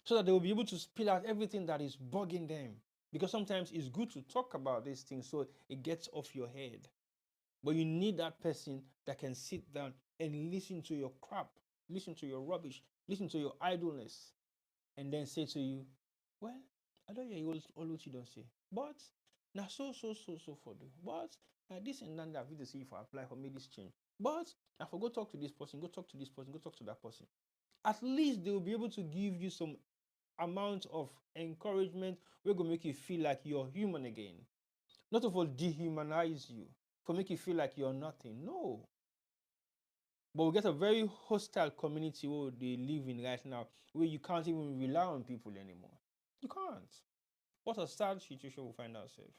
So that they will be able to spill out everything that is bugging them. Because sometimes it's good to talk about these things so it gets off your head. But you need that person that can sit down and listen to your crap, listen to your rubbish, listen to your idleness, and then say to you, well, I don't hear you all what you don't say. But now so for do. But this and that I need to see if I apply for me this change. But I forgot talk to this person, go talk to this person, go talk to that person. At least they will be able to give you some amount of encouragement we're going to make you feel like you're human again. Not to dehumanize you, for make you feel like you're nothing. No. But we get a very hostile community where they live in right now, where you can't even rely on people anymore. You can't. What a sad situation we find ourselves.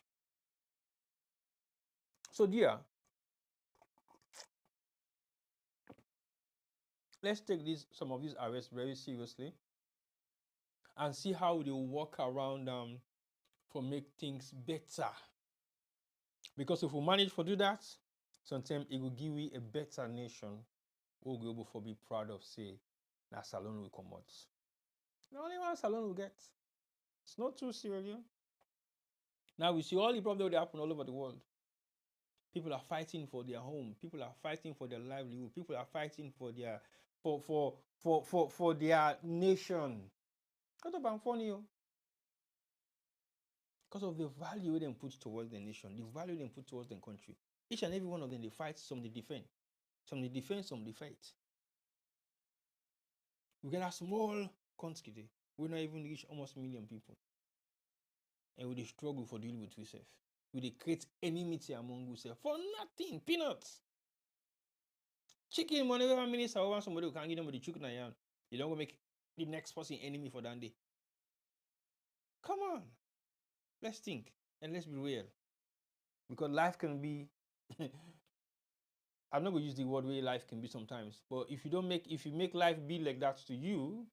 So dear, let's take some of these arrests very seriously and see how they work around for make things better. Because if we manage to do that, sometimes it will give you a better nation we'll be able to be proud of, say, that Salone will come out. The only one Salone will get. It's not too serious. Now we see all the problems that happen all over the world. People are fighting for their home. People are fighting for their livelihood. People are fighting for their for their nation. What about funny? Because of the value they put towards the nation, the value they put towards the country. Each and every one of them, they fight, some they defend. Some they defend, some they fight. We get a small country, we not even reach almost 1 million people. And we struggle for dealing with ourselves. We create enmity among ourselves for nothing, peanuts. Chicken money, every minute, I want somebody who can give them with the chicken and yam. You don't go make the next person enemy for that day. Come on. Let's think and let's be real. Because life can be I'm not going to use the word way life can be sometimes, but if you make life be like that to you,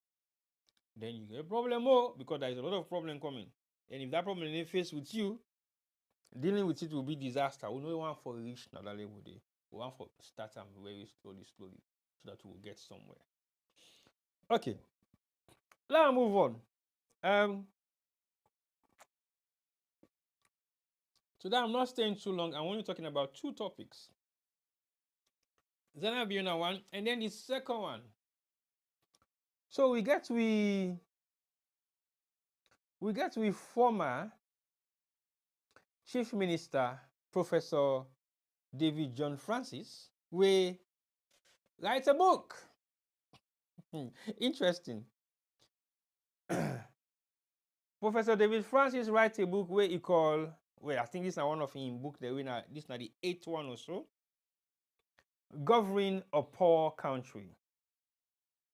then you get a problem more, because there is a lot of problem coming. And if that problem is faced with you, dealing with it will be disaster. We don't want for reach another level there. We want for start them very slowly, so that we will get somewhere. Okay. Let's move on. Today I'm not staying too long. I'm only talking about 2 topics. Then I'll be on one, and then the second one. So we get with former Chief Minister Professor David John Francis, we write a book. Interesting. Professor David Francis writes a book where he call, I think this is one of his book. This is not the 8th one or so. Governing a Poor Country.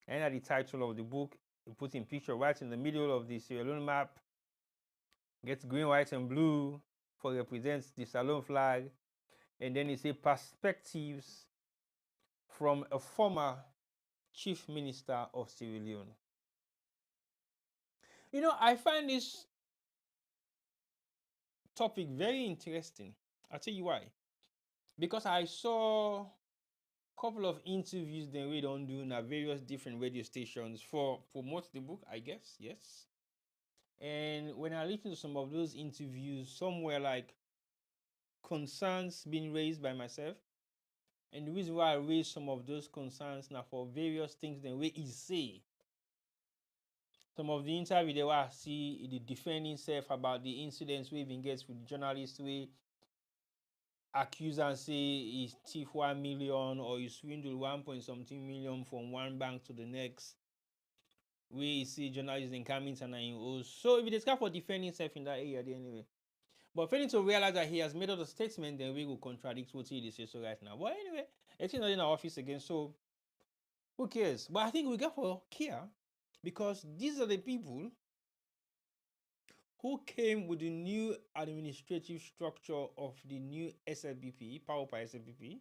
And at the title of the book, he puts in picture right in the middle of the Sierra Leone map. Gets green, white, and blue for represents the Salone flag. And then he say perspectives from a former Chief Minister of Sierra Leone. You know, I find this topic very interesting. I'll tell you why. Because I saw a couple of interviews that we don't do at various different radio stations for promote the book, I guess, yes. And when I listened to some of those interviews, some were like concerns being raised by myself. And the reason why I raised some of those concerns now for various things the way he say. Some of the interview they were see the defending himself about the incidents we even get with journalists we accuse and say he thief 1 million or he swindle 1 point something million from one bank to the next. We see journalists in coming and in so if it is for defending himself in that area anyway. But failing to realize that he has made other statements, then we will contradict what he says so right now. But anyway, it's not in our office again, so who cares? But I think we got to care, because these are the people who came with the new administrative structure of the new SLBP, Power by SLBP,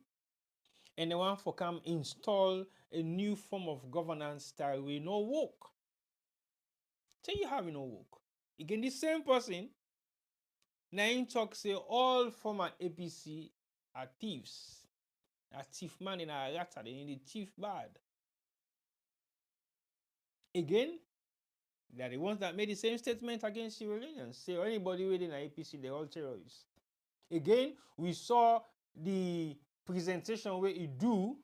and they want to come install a new form of governance style with no work. Tell you how we no work. Again, the same person, Nain talk say all former APC are thieves. A thief man in a rata, they need a thief bad. Again, they are the ones that made the same statement against Sierra Leoneans. Say anybody within an APC, they're all terrorists. Again, we saw the presentation where he do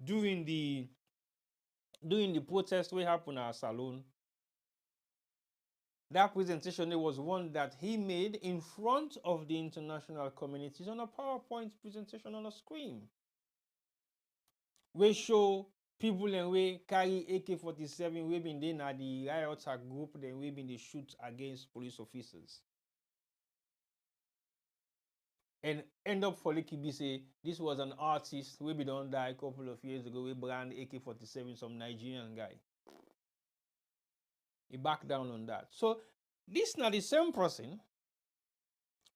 during the protest where happened at Salone. That presentation, it was one that he made in front of the international communities on a PowerPoint presentation on a screen. We show people and we carry AK-47, we been there at the riots group, then we been the shoot against police officers. And end up for Likibi say this was an artist, we be done die a couple of years ago, we brand AK-47, some Nigerian guy. He backed down on that. So this not the same person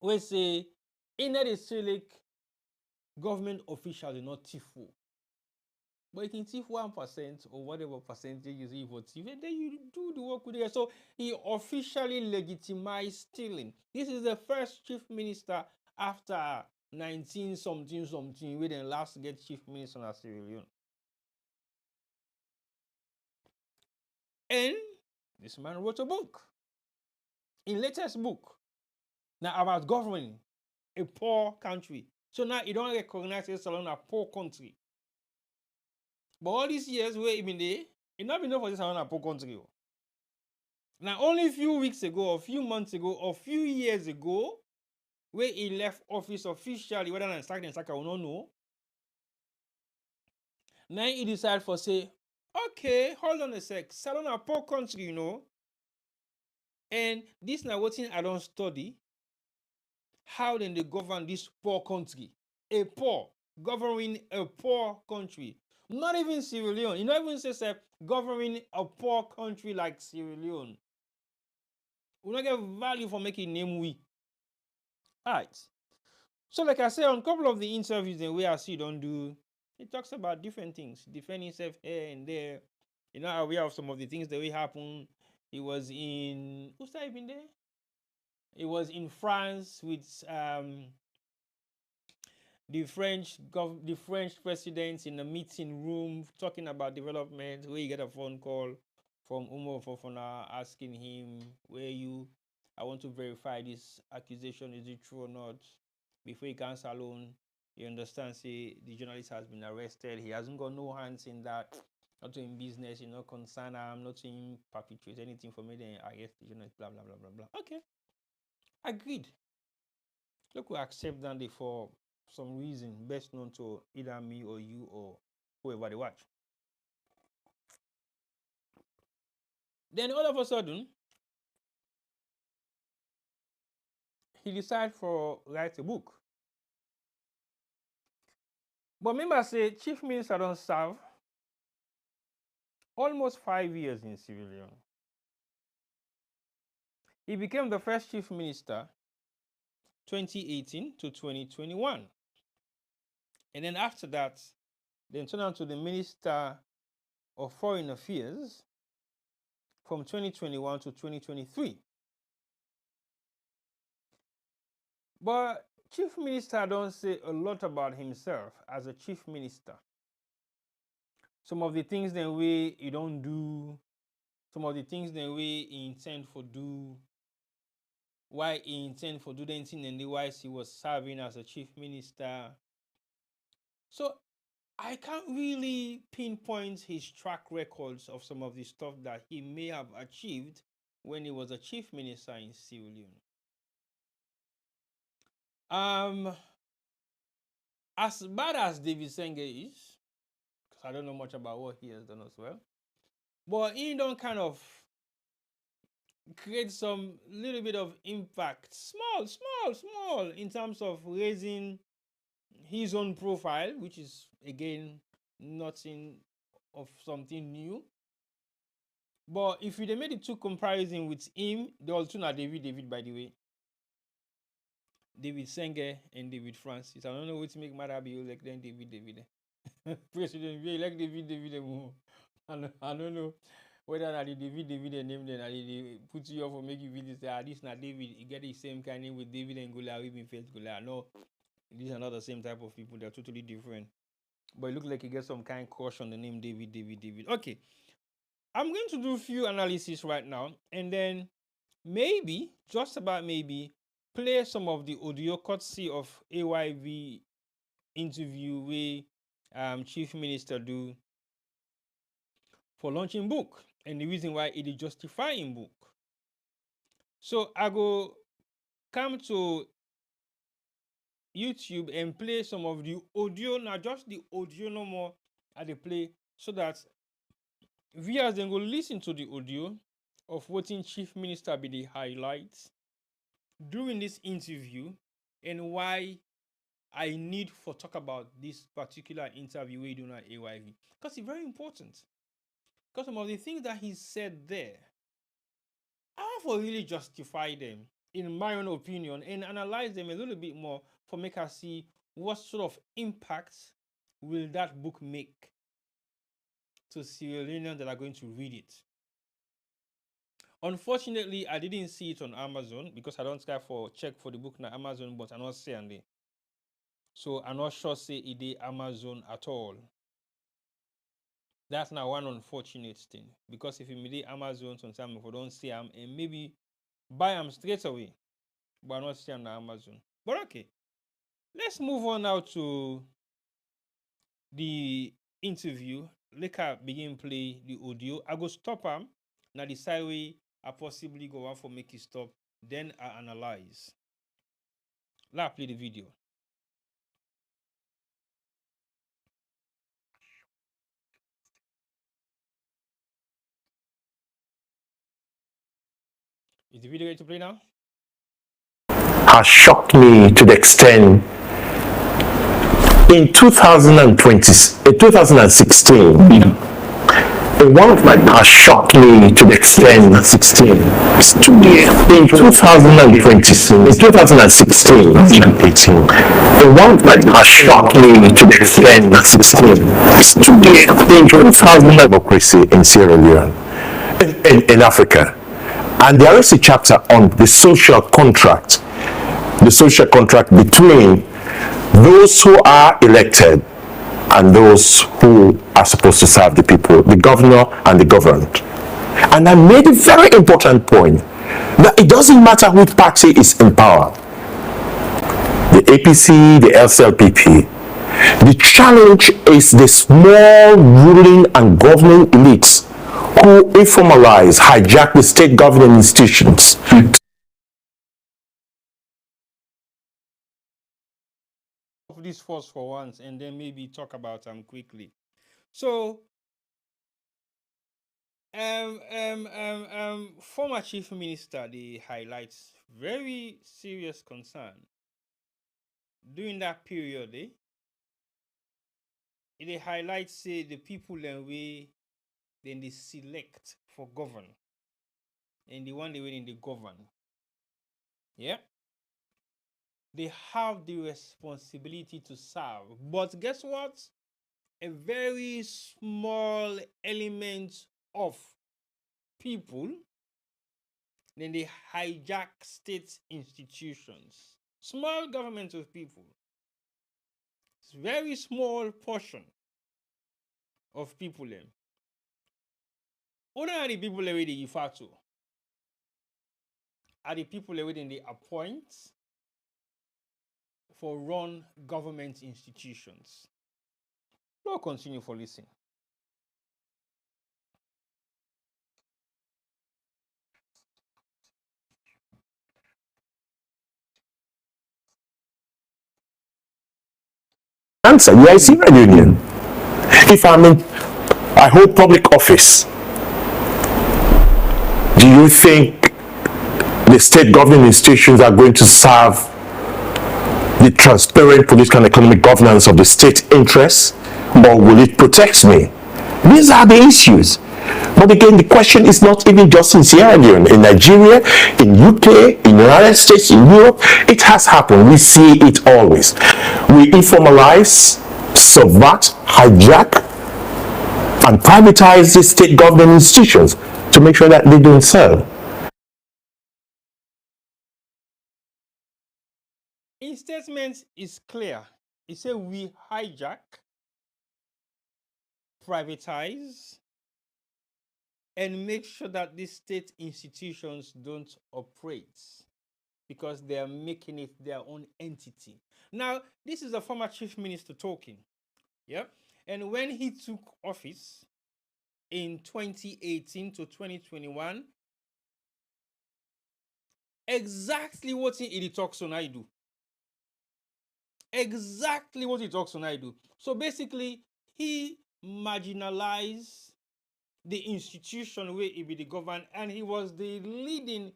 we say in the select government officials are not thief. But you can thief 1% or whatever percentage you see for thief, and then you do the work with it. So he officially legitimized stealing. This is the first chief minister after 19 something we then last get chief minister in Sierra Leone. And this man wrote a book. In latest book. Now about governing a poor country. So now you don't recognize Salone a poor country. But all these years where even there, it not been enough for this Salone a poor country. Now, only a few weeks ago, a few months ago, or a few years ago, where he left office officially, whether or not Saka will not know. Now he decided for say, okay, hold on a sec. Salone a poor country, you know. And this now what I don't study. How then they govern this poor country? A poor, governing a poor country. Not even Sierra Leone. You not even say governing a poor country like Sierra Leone. We not get value for making name we. Alright. So like I said, on a couple of the interviews the way I see don't do, he talks about different things, defending himself here and there. You know, aware of some of the things that will happen. He was in who's that even there? He was in France with the French president in a meeting room talking about development. Where you get a phone call from Umo Fofana asking him, I want to verify this accusation, is it true or not? Before he can Salone, you understand, say the journalist has been arrested. He hasn't got no hands in that. Not in business, you know, concern. I'm not in perpetrate anything for me. Then I guess the journalist, blah blah blah blah blah. Okay, agreed. Look, we accept that for some reason best known to either me or you or whoever they watch. Then all of a sudden, he decided for write a book. But remember, say Chief Minister don't serve almost 5 years in Sierra Leone. He became the first Chief Minister 2018 to 2021. And then after that, then turned on to the Minister of Foreign Affairs from 2021 to 2023. But Chief Minister don't say a lot about himself as a Chief Minister. Some of the things that way he don't do, some of the things that way he intend for do, why he intend for do the thing and the why he was serving as a Chief Minister. So I can't really pinpoint his track records of some of the stuff that he may have achieved when he was a Chief Minister in Sierra Leone. As bad as David Senge is, because I don't know much about what he has done as well, but he don't kind of create some little bit of impact, small, in terms of raising his own profile, which is again nothing of something new. But if you made the two comparison with him, they also not David, by the way. David Senge and David Francis. I don't know what to make matter be like then David. President, we like David more. I don't know whether that the David name then they put you off or make you feel say this not David. You get the same kind name with David and Goliath, we been faced Goliath. No, these are not the same type of people. They're totally different. But it looks like you get some kind of crush on the name David. Okay, I'm going to do a few analysis right now, and then maybe, just about maybe, play some of the audio courtesy of AYV interview where Chief Minister do for launching book and the reason why it is justifying book. So I go come to YouTube and play some of the audio, not just the audio no more at the play, so that viewers then go listen to the audio of what in Chief Minister be the highlights during this interview and why I need for talk about this particular interview we do at AYV. Because it's very important. Because some of the things that he said there, I have to really justify them in my own opinion and analyze them a little bit more for make us see what sort of impact will that book make to Sierra Leoneans that are going to read it. Unfortunately, I didn't see it on Amazon because I don't check for the book on Amazon, but I not see on there. So I'm not sure say it is Amazon at all. That's now one unfortunate thing because if you made Amazon sometimes if I don't see them and maybe buy them straight away, but I not see them on Amazon. But okay, let's move on now to the interview. Let's begin play the audio. I go stop them. Now the side way I possibly go out for make it stop, then I analyze. Let's play the video. Is the video ready to play now? Has shocked me to the extent in 2016, one of my has shocked me to the extent in 2016, one of my has shocked me to the extent in 2000 democracy in Sierra Leone, in Africa. And there is a chapter on the social contract between those who are elected and those who are supposed to serve the people, the governor and the governed. And I made a very important point that it doesn't matter which party is in power, the APC, the LCLPP. The challenge is the small ruling and governing elites who informalize, hijack the state governing institutions. Of this first for once, and then maybe talk about them quickly. So, former chief minister, they highlights very serious concern during that period. They highlight say the people and we then they select for govern, and the one they win in the govern. Yeah, they have the responsibility to serve, but guess what? A very small element of people, then they hijack state institutions. Small government of people. It's very small portion of people. Who are the people already you refer to? Are the people already they appoint for run government institutions? We'll continue for listening. Answer, you are a Sierra Union. If I hold public office, do you think the state governing institutions are going to serve the transparent political and economic governance of the state interests, or will it protect me? These are the issues. But again, the question is not even just in Sierra Leone. In Nigeria, in UK, in the United States, in Europe, it has happened. We see it always. We informalize, subvert, hijack, and privatize the state government institutions to make sure that they don't serve. In statement is clear. It says we hijack, privatize, and make sure that these state institutions don't operate because they are making it their own entity. Now, this is a former chief minister talking. Yep. And when he took office in 2018 to 2021, exactly what he talks on I do. Exactly what he talks on I do. So basically, he marginalized the institution where he be the governor, and he was the leading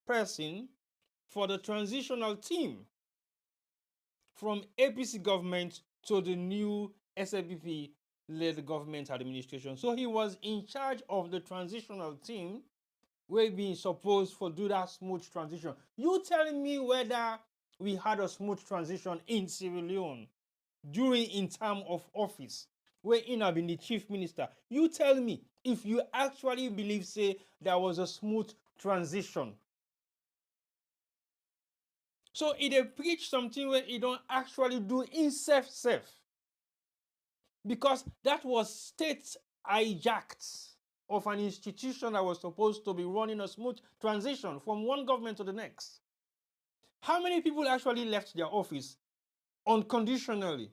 person for the transitional team from APC government to the new SLPP-led government administration. So he was in charge of the transitional team where being supposed for do that smooth transition. You telling me whether we had a smooth transition in Sierra Leone during in term of office where in have been the chief minister? You tell me if you actually believe say there was a smooth transition. So they preach something where he don't actually do in self because that was state hijacked of an institution that was supposed to be running a smooth transition from one government to the next. How many people actually left their office unconditionally?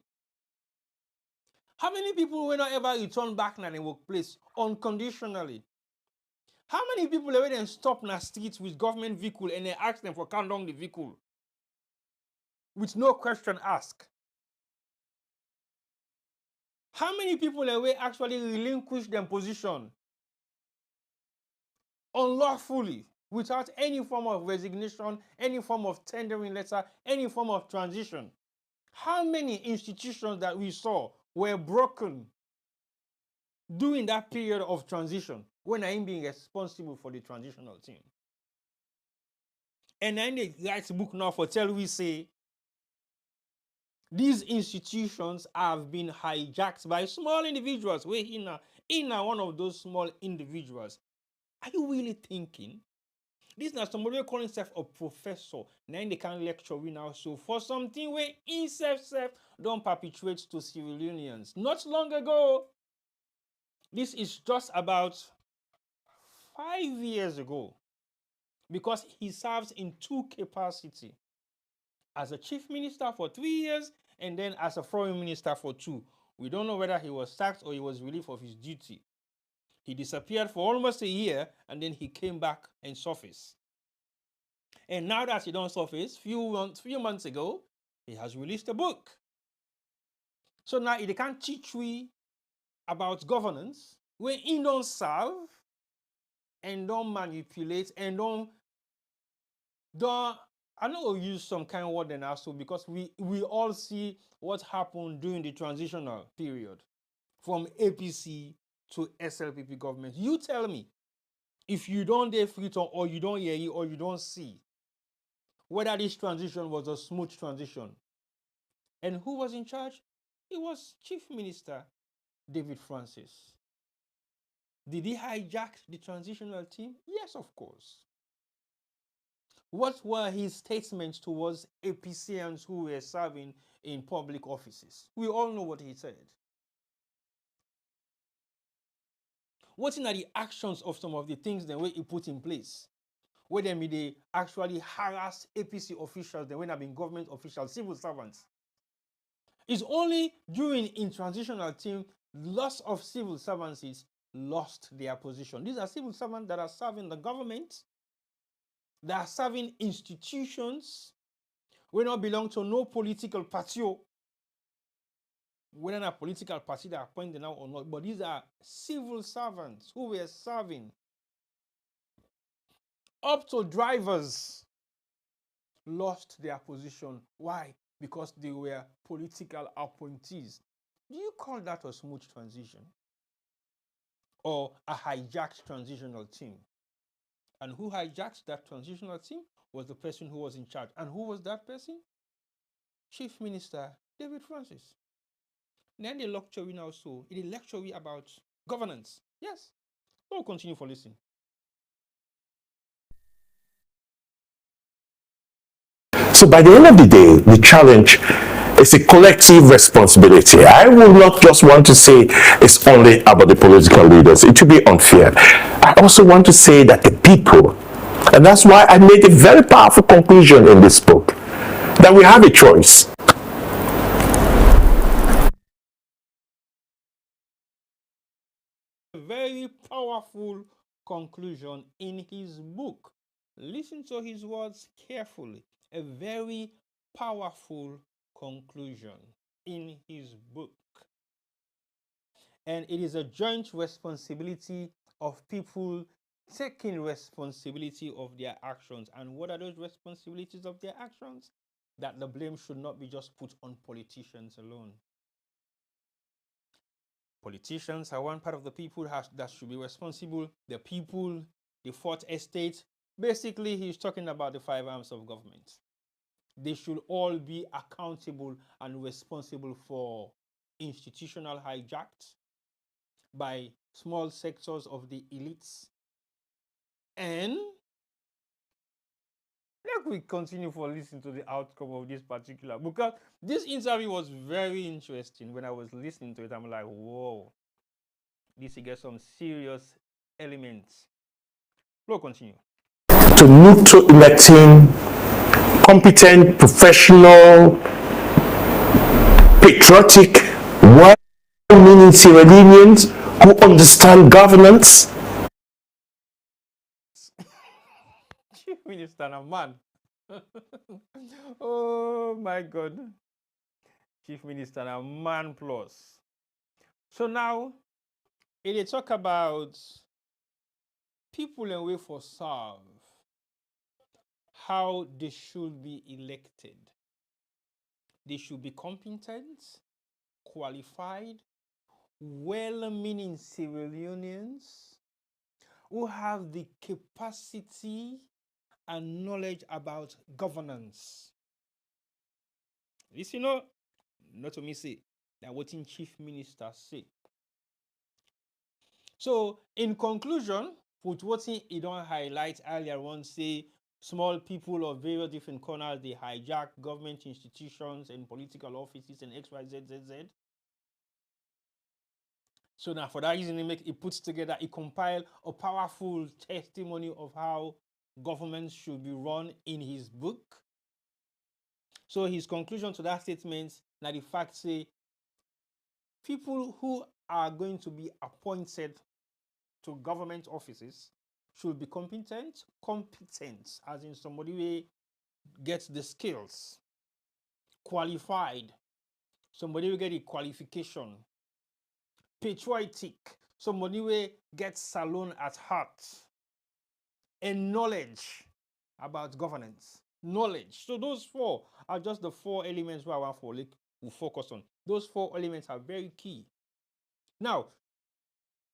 How many people will not ever return back to their workplace unconditionally? How many people already then stop in the streets with government vehicle and they ask them for count down the vehicle with no question asked? How many people away actually relinquish their position unlawfully without any form of resignation, any form of tendering letter, any form of transition? How many institutions that we saw were broken during that period of transition when I am being responsible for the transitional team? And then they write a book now for tell we say these institutions have been hijacked by small individuals. We're in one of those small individuals. Are you really thinking? This is somebody calling himself a professor. Then they can lecture we now. So for something where himself don't perpetuate to civil unions. Not long ago, this is just about 5 years ago, because he serves in two capacities. As a chief minister for 3 years and then as a foreign minister for 2. We don't know whether he was sacked or he was relieved of his duty. He disappeared for almost a year and then he came back and surfaced. And now that he don't surface, few months ago, he has released a book. So now he can't teach we about governance when he don't serve and don't manipulate and don't I know we'll use some kind of word and also because we all see what happened during the transitional period from APC to SLPP government. You tell me, if you don't dare free to, or you don't hear it, or you don't see whether this transition was a smooth transition. And who was in charge? It was Chief Minister David Francis. Did he hijack the transitional team? Yes, of course. What were his statements towards APCians who were serving in public offices? We all know what he said. What are the actions of some of the things that he put in place? Where they actually harass APC officials, they when have been government officials, civil servants. It's only during in transitional team, lots of civil servants lost their position. These are civil servants that are serving the government. They are serving institutions. We don't belong to no political party. Whether a political party that are appointed now or not, but these are civil servants who were serving. Up to drivers lost their position. Why? Because they were political appointees. Do you call that a smooth transition? Or a hijacked transitional team? And who hijacked that transitional team was the person who was in charge. And who was that person? Chief Minister David Francis. Then they lecture we now so. They lecture we about governance. Yes. We'll continue for listening. So by the end of the day, the challenge is a collective responsibility. I will not just want to say it's only about the political leaders. It would be unfair. I also want to say that the people, and that's why I made a very powerful conclusion in this book, that we have a choice. A very powerful conclusion in his book. Listen to his words carefully. A very powerful conclusion in his book. And it is a joint responsibility of people taking responsibility of their actions. And what are those responsibilities of their actions? That the blame should not be just put on politicians alone. Politicians are one part of the people that should be responsible. The people, the fourth estate. Basically, he's talking about the 5 arms of government. They should all be accountable and responsible for institutional hijacks by small sectors of the elites. And let me continue for listening to the outcome of this particular, because this interview was very interesting. When I was listening to it, I'm like, whoa, this gets some serious elements. We'll continue. To look to electing competent, professional, patriotic, well-meaning Sierra Leoneans who understand governance, minister and a man. Oh my God. Chief minister and a man plus. So now, it they talk about people and way for serve, how they should be elected. They should be competent, qualified, well-meaning civilians who have the capacity and knowledge about governance. This, not to me say, that what in chief minister say. So, in conclusion, with what he don't highlight earlier on, say small people of various different corners, they hijack government institutions and political offices and XYZZZ. So now for that reason, it puts together, it compile a powerful testimony of how government should be run in his book. So his conclusion to that statement, now the fact say, people who are going to be appointed to government offices should be competent as in somebody who gets the skills, qualified, somebody who get the qualification, patriotic, somebody who gets Salone at heart, and knowledge about governance. Knowledge. So those four are just the four elements where I want for we'll focus on. Those four elements are very key. Now,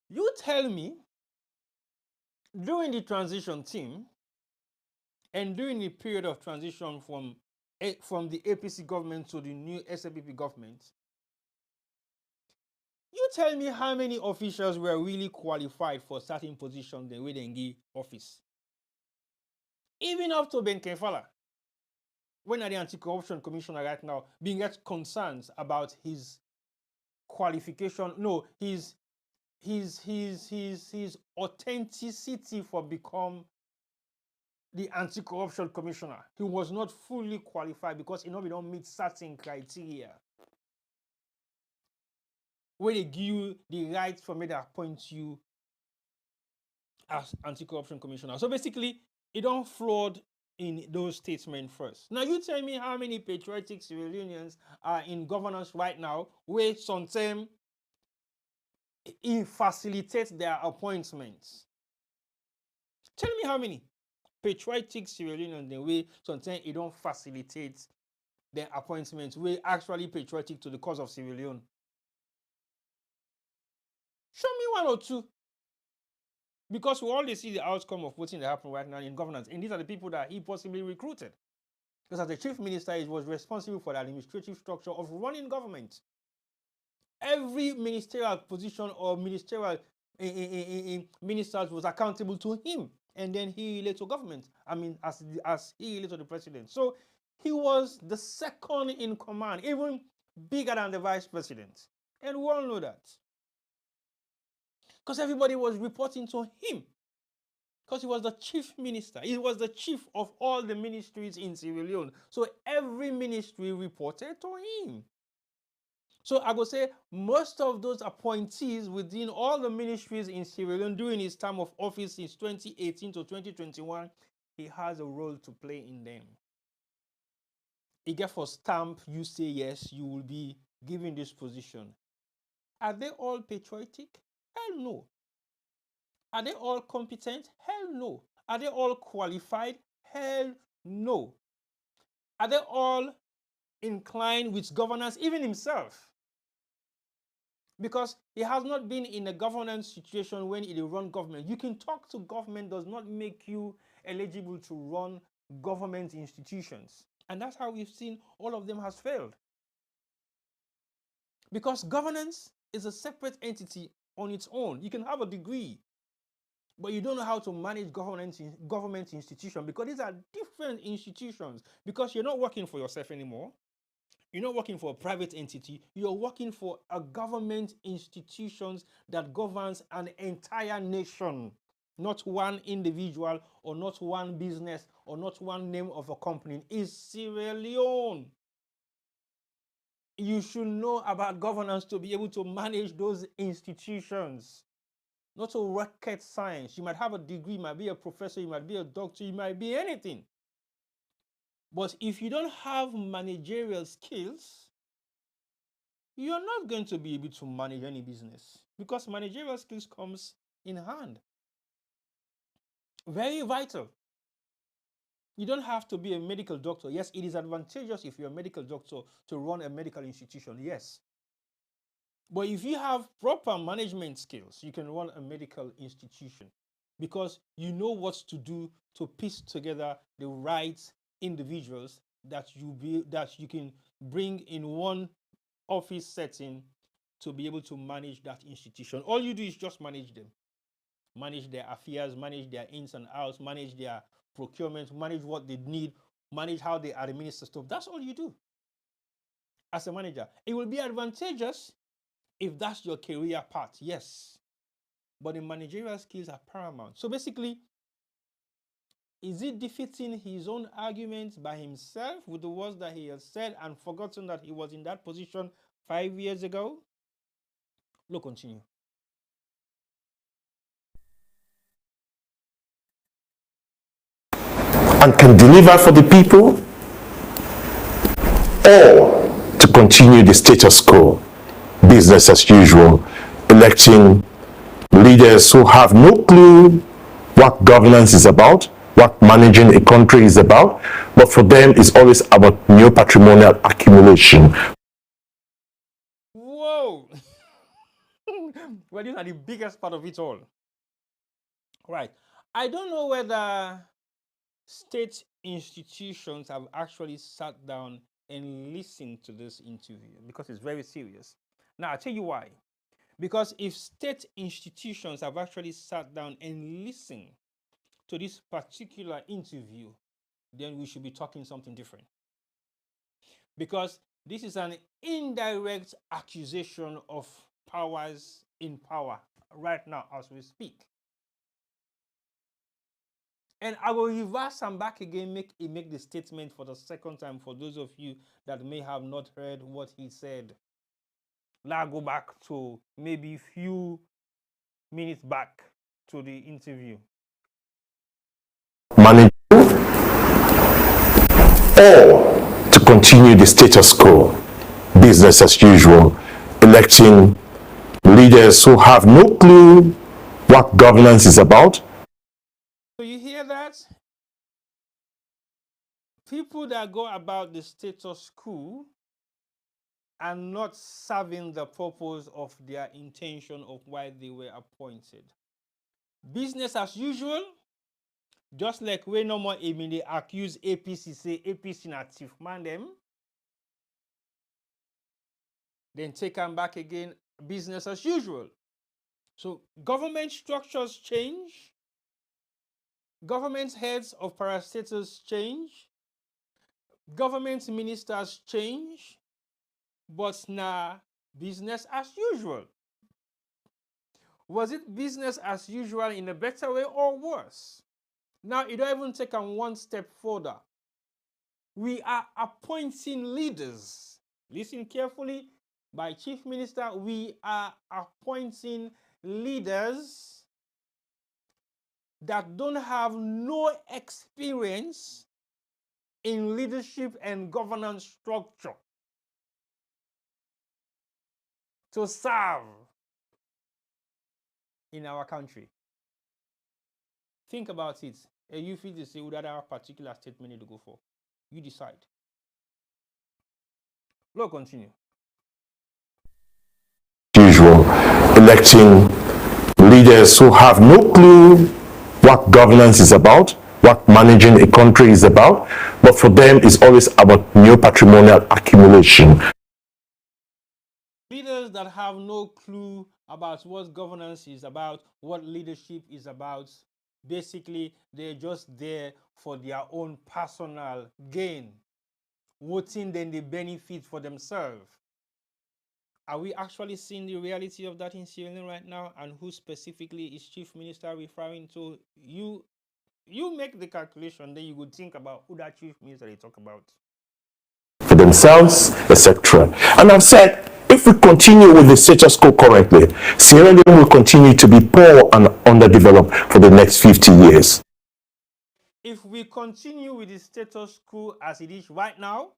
you tell me, during the transition team and during the period of transition from the APC government to the new SLPP government, you tell me how many officials were really qualified for certain positions the way they give office. Even up to Ben Kefala, when are the anti-corruption commissioner right now being get concerns about his qualification, no, his authenticity for become the anti-corruption commissioner. He was not fully qualified because he don't meet certain criteria where they give you the right for me to appoint you as anti-corruption commissioner. So basically, it don't flawed in those statements first. Now you tell me how many patriotic civilians are in governance right now where sometimes it facilitates their appointments. Tell me how many patriotic civilians the way sometimes it don't facilitate their appointments where actually patriotic to the cause of civilian. Show me one or two. Because we already see the outcome of what's happening right now in governance. And these are the people that he possibly recruited. Because as the chief minister, he was responsible for the administrative structure of running government. Every ministerial position or ministerial ministers was accountable to him. And then he related to government. I mean, as he related to the president. So he was the second in command, even bigger than the vice president. And we all know that. Because everybody was reporting to him. Because he was the chief minister. He was the chief of all the ministries in Sierra Leone. So every ministry reported to him. So I would say most of those appointees within all the ministries in Sierra Leone during his time of office since 2018 to 2021, he has a role to play in them. He get for stamp, you say yes, you will be given this position. Are they all patriotic? Hell no. Are they all competent? Hell no. Are they all qualified? Hell no. Are they all inclined with governance, even himself? Because he has not been in a governance situation when he run government. You can talk to government does not make you eligible to run government institutions. And that's how we've seen all of them has failed. Because governance is a separate entity on its own. You can have a degree, but you don't know how to manage government institutions because these are different institutions. Because you're not working for yourself anymore. You're not working for a private entity. You're working for a government institutions that governs an entire nation, not one individual or not one business or not one name of a company. It's Sierra Leone. You should know about governance to be able to manage those institutions. not a rocket science. You might have a degree, you might be a professor, you might be a doctor, you might be anything. But if you don't have managerial skills, you're not going to be able to manage any business, because managerial skills comes in hand. Very vital. You don't have to be a medical doctor. Yes, it is advantageous if you're a medical doctor to run a medical institution. Yes. But if you have proper management skills, you can run a medical institution, because you know what to do to piece together the right individuals that you can bring in one office setting to be able to manage that institution. All you do is just manage them, manage their affairs, manage their ins and outs, manage their procurement, manage what they need, manage how they administer stuff. That's all you do as a manager. It will be advantageous if that's your career path, yes. But the managerial skills are paramount. So basically, is he defeating his own arguments by himself with the words that he has said and forgotten that he was in that position 5 years ago? Look, continue. And can deliver for the people, or to continue the status quo, business as usual, electing leaders who have no clue what governance is about, what managing a country is about, but for them it's always about new patrimonial accumulation. Whoa! Well, these are the biggest part of it all. Right. I don't know whether state institutions have actually sat down and listened to this interview, because it's very serious. Now, I'll tell you why. Because if state institutions have actually sat down and listened to this particular interview, then we should be talking something different. Because this is an indirect accusation of powers in power right now as we speak. And I will reverse and back again, make the statement for the second time for those of you that may have not heard what he said. Now go back to maybe a few minutes back to the interview. Manage, or to continue the status quo, business as usual, electing leaders who have no clue what governance is about. So you hear that? People that go about the status quo are not serving the purpose of their intention of why they were appointed. Business as usual, just like when no more they accuse APC, say APC na thief man them, then take them back again, business as usual. So government structures change, government heads of parastatals change, government ministers change, but now business as usual. Was it business as usual in a better way or worse? Now, it don't even take them one step further. We are appointing leaders. Listen carefully. By Chief Minister, we are appointing leaders that don't have no experience in leadership and governance structure to serve in our country. Think about it. You feel to say whether a particular statement need to go for. You decide. Let's continue. Usual, electing leaders who have no clue what governance is about, what managing a country is about, but for them it's always about new patrimonial accumulation. Leaders that have no clue about what governance is about, what leadership is about, basically they're just there for their own personal gain, voting then they benefit for themselves. Are we actually seeing the reality of that in Sierra Leone right now? And who specifically is Chief Minister referring to? You make the calculation, then you would think about who that Chief Minister they talk about. For themselves, etc. And I've said, If we continue with the status quo currently, Sierra Leone will continue to be poor and underdeveloped for the next 50 years. If we continue with the status quo as it is right now,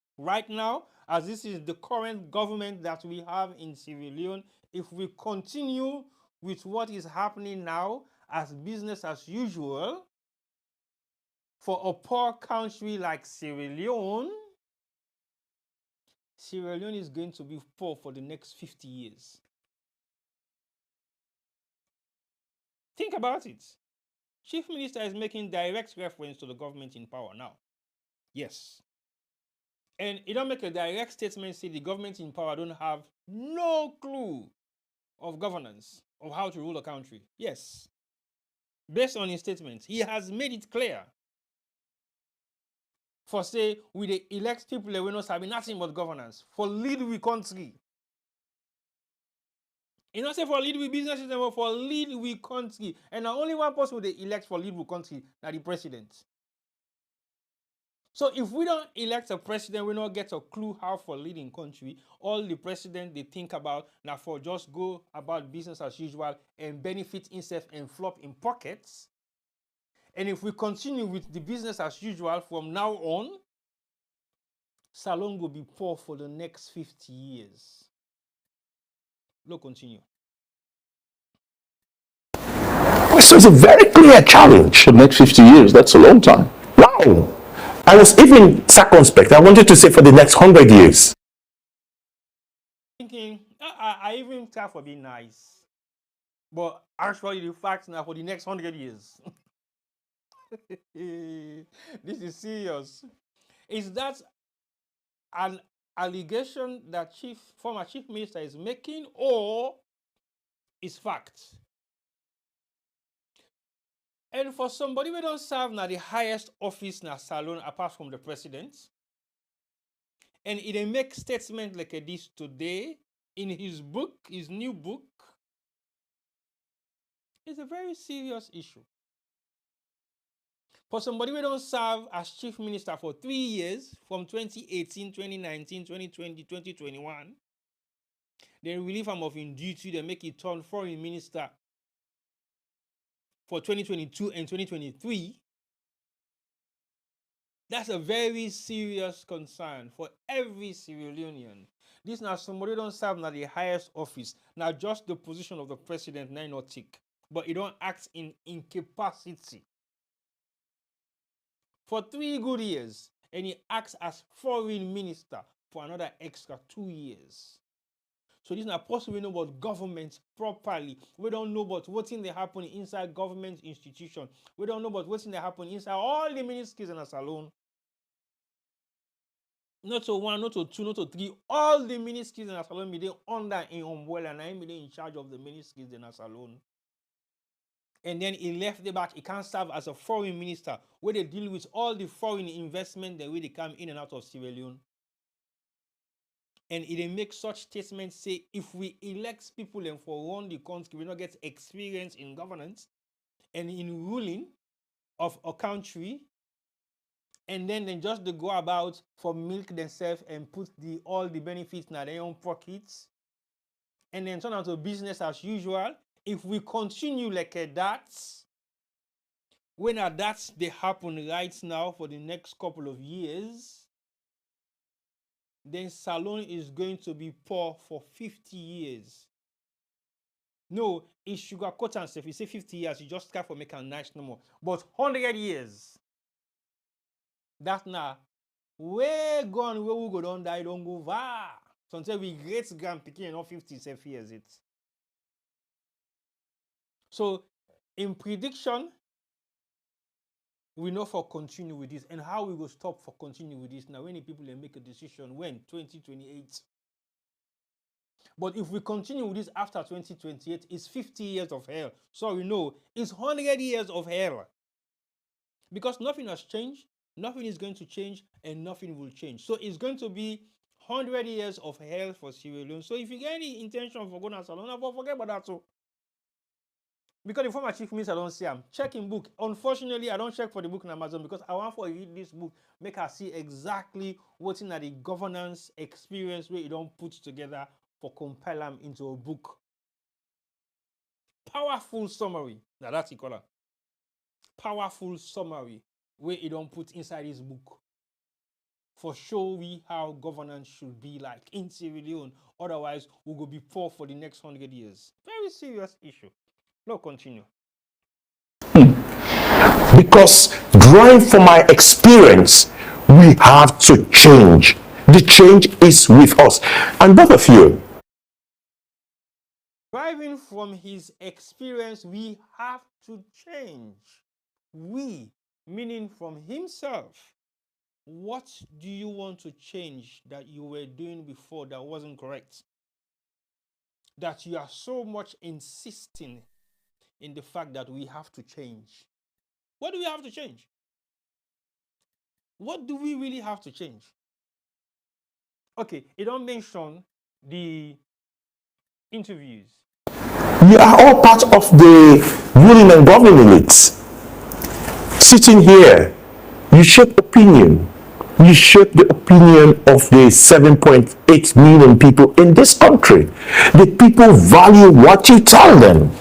as this is the current government that we have in Sierra Leone, if we continue with what is happening now as business as usual, for a poor country like Sierra Leone is going to be poor for the next 50 years. Think about it. Chief Minister is making direct reference to the government in power now. Yes. And he don't make a direct statement say the government in power don't have no clue of governance, of how to rule a country. Yes. Based on his statements, he has made it clear. For say, we dey elect people that we not have nothing but governance. For lead we country. You know, say for lead we businesses, but for lead we country. And now only one person they elect for lead we country, now the president. So if we don't elect a president, we don't get a clue how for leading country. All the president they think about now for just go about business as usual and benefit himself and flop in pockets. And if we continue with the business as usual from now on, Salone will be poor for the next 50 years. Look, continue. So it's a very clear challenge. The next 50 years, that's a long time. Wow. I was even circumspect. I wanted to say for the next 100 years. Thinking, I even try for being nice. But actually, the fact now for the next 100 years. This is serious. Is that an allegation that former chief minister is making, or is fact? And for somebody who don't serve now the highest office in Salone apart from the president, and he dey make statement like this today in his book, his new book, it's a very serious issue. For somebody who don't serve as chief minister for 3 years, from 2018, 2019, 2020, 2021, then relieve him of in duty, they make it turn foreign minister for 2022 and 2023, that's a very serious concern for every Sierra Leonean. This now somebody don't serve now the highest office, now just the position of the president, now not tick, but he don't act in incapacity for 3 good years, and he acts as foreign minister for another extra 2 years. So this is not possible. We know about government properly. We don't know about what's in the happen inside government institution. We don't know about what's in the happen inside all the ministries in a Salone. Not to 1, not to 2, not to 3. All the ministries in a Salone be under an umbrella, and I'm in charge of the ministries in a Salone. And then he left the back. He can't serve as a foreign minister where they deal with all the foreign investment that way they come in and out of Sierra Leone. And it make such statements say if we elect people and for run the country, we not get experience in governance and in ruling of a country, and then they just go about for milk themselves and put all the benefits in their own pockets, and then turn out to business as usual. If we continue like that, when that's they happen right now for the next couple of years, then Salone is going to be poor for 50 years. No, it's sugarcoat and stuff. You say 50 years, you just can't for make a nice no more. But 100 years, that now, way gone, where we go down, die, don't go far. So until we great grandpicking and all 50 years it. So in prediction, we know for continue with this, and how we will stop for continue with this now when the people they make a decision when 2028. But if we continue with this after 2028, it's 50 years of hell. So we know it's 100 years of hell. Because nothing has changed, nothing is going to change, and nothing will change. So it's going to be 100 years of hell for Sierra Leone. So if you get any intention for going to Salone, forget about that too. Because the former chief minister don't see him. Check in book. Unfortunately, I don't check for the book on Amazon because I want for read this book, make her see exactly what's in the governance experience where you don't put together for compile them into a book. Powerful summary. Now that's the color. Powerful summary where it don't put inside his book for show we how governance should be like in Sierra Leone. Otherwise, we will be poor for the next 100 years. Very serious issue. No, continue. Because drawing from my experience, we have to change. The change is with us. And both of you. Driving from his experience, we have to change. We, meaning from himself. What do you want to change that you were doing before that wasn't correct? That you are so much insisting in the fact that we have to change. What do we have to change? What do we really have to change? Okay, it don't mention the interviews. You are all part of the ruling and governing elites. Sitting here, you shape opinion. You shape the opinion of the 7.8 million people in this country. The people value what you tell them.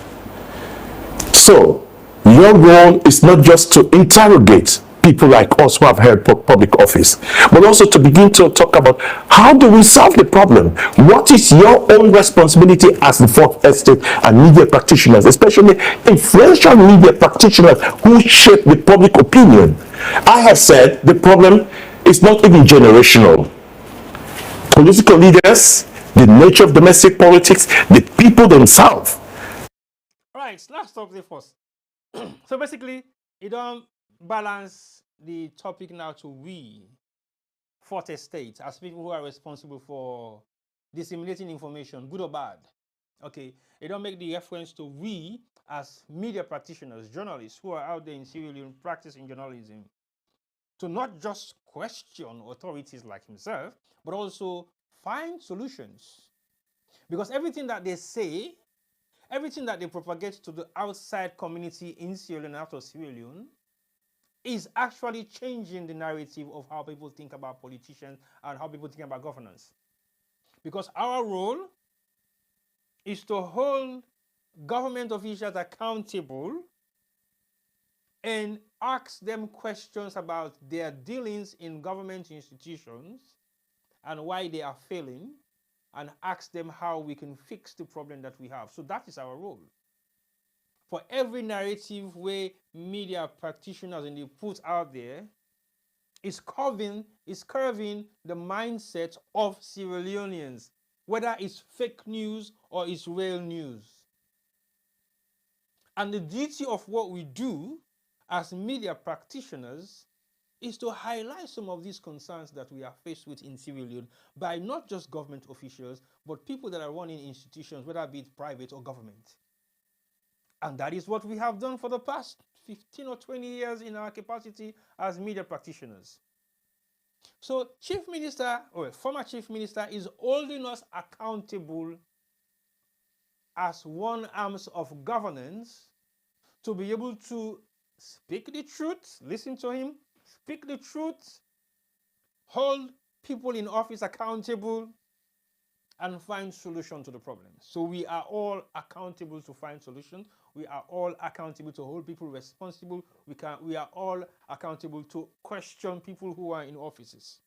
So, your role is not just to interrogate people like us who have held public office, but also to begin to talk about how do we solve the problem? What is your own responsibility as the fourth estate and media practitioners, especially influential media practitioners who shape the public opinion? I have said the problem is not even generational. Political leaders, the nature of domestic politics, the people themselves. Right, let's stop there first. So basically, it don't balance the topic now to we, fourth estate, as people who are responsible for disseminating information, good or bad. Okay, it don't make the reference to we as media practitioners, journalists who are out there in Sierra Leone practicing journalism, to not just question authorities like himself, but also find solutions. Because everything that they say, everything that they propagate to the outside community in Sierra Leone and out of Sierra Leone is actually changing the narrative of how people think about politicians and how people think about governance. Because our role is to hold government officials accountable and ask them questions about their dealings in government institutions and why they are failing, and ask them how we can fix the problem that we have. So that is our role. For every narrative where media practitioners and they put out there is curving the mindset of Sierra Leoneans, whether it's fake news or it's real news. And the duty of what we do as media practitioners is to highlight some of these concerns that we are faced with in Sierra Leone by not just government officials, but people that are running institutions, whether be it private or government. And that is what we have done for the past 15 or 20 years in our capacity as media practitioners. So Chief Minister, or former Chief Minister, is holding us accountable as one arm of governance to be able to speak the truth, listen to him, speak the truth, hold people in office accountable, and find solution to the problem. So we are all accountable to find solutions. We are all accountable to hold people responsible. We are all accountable to question people who are in offices.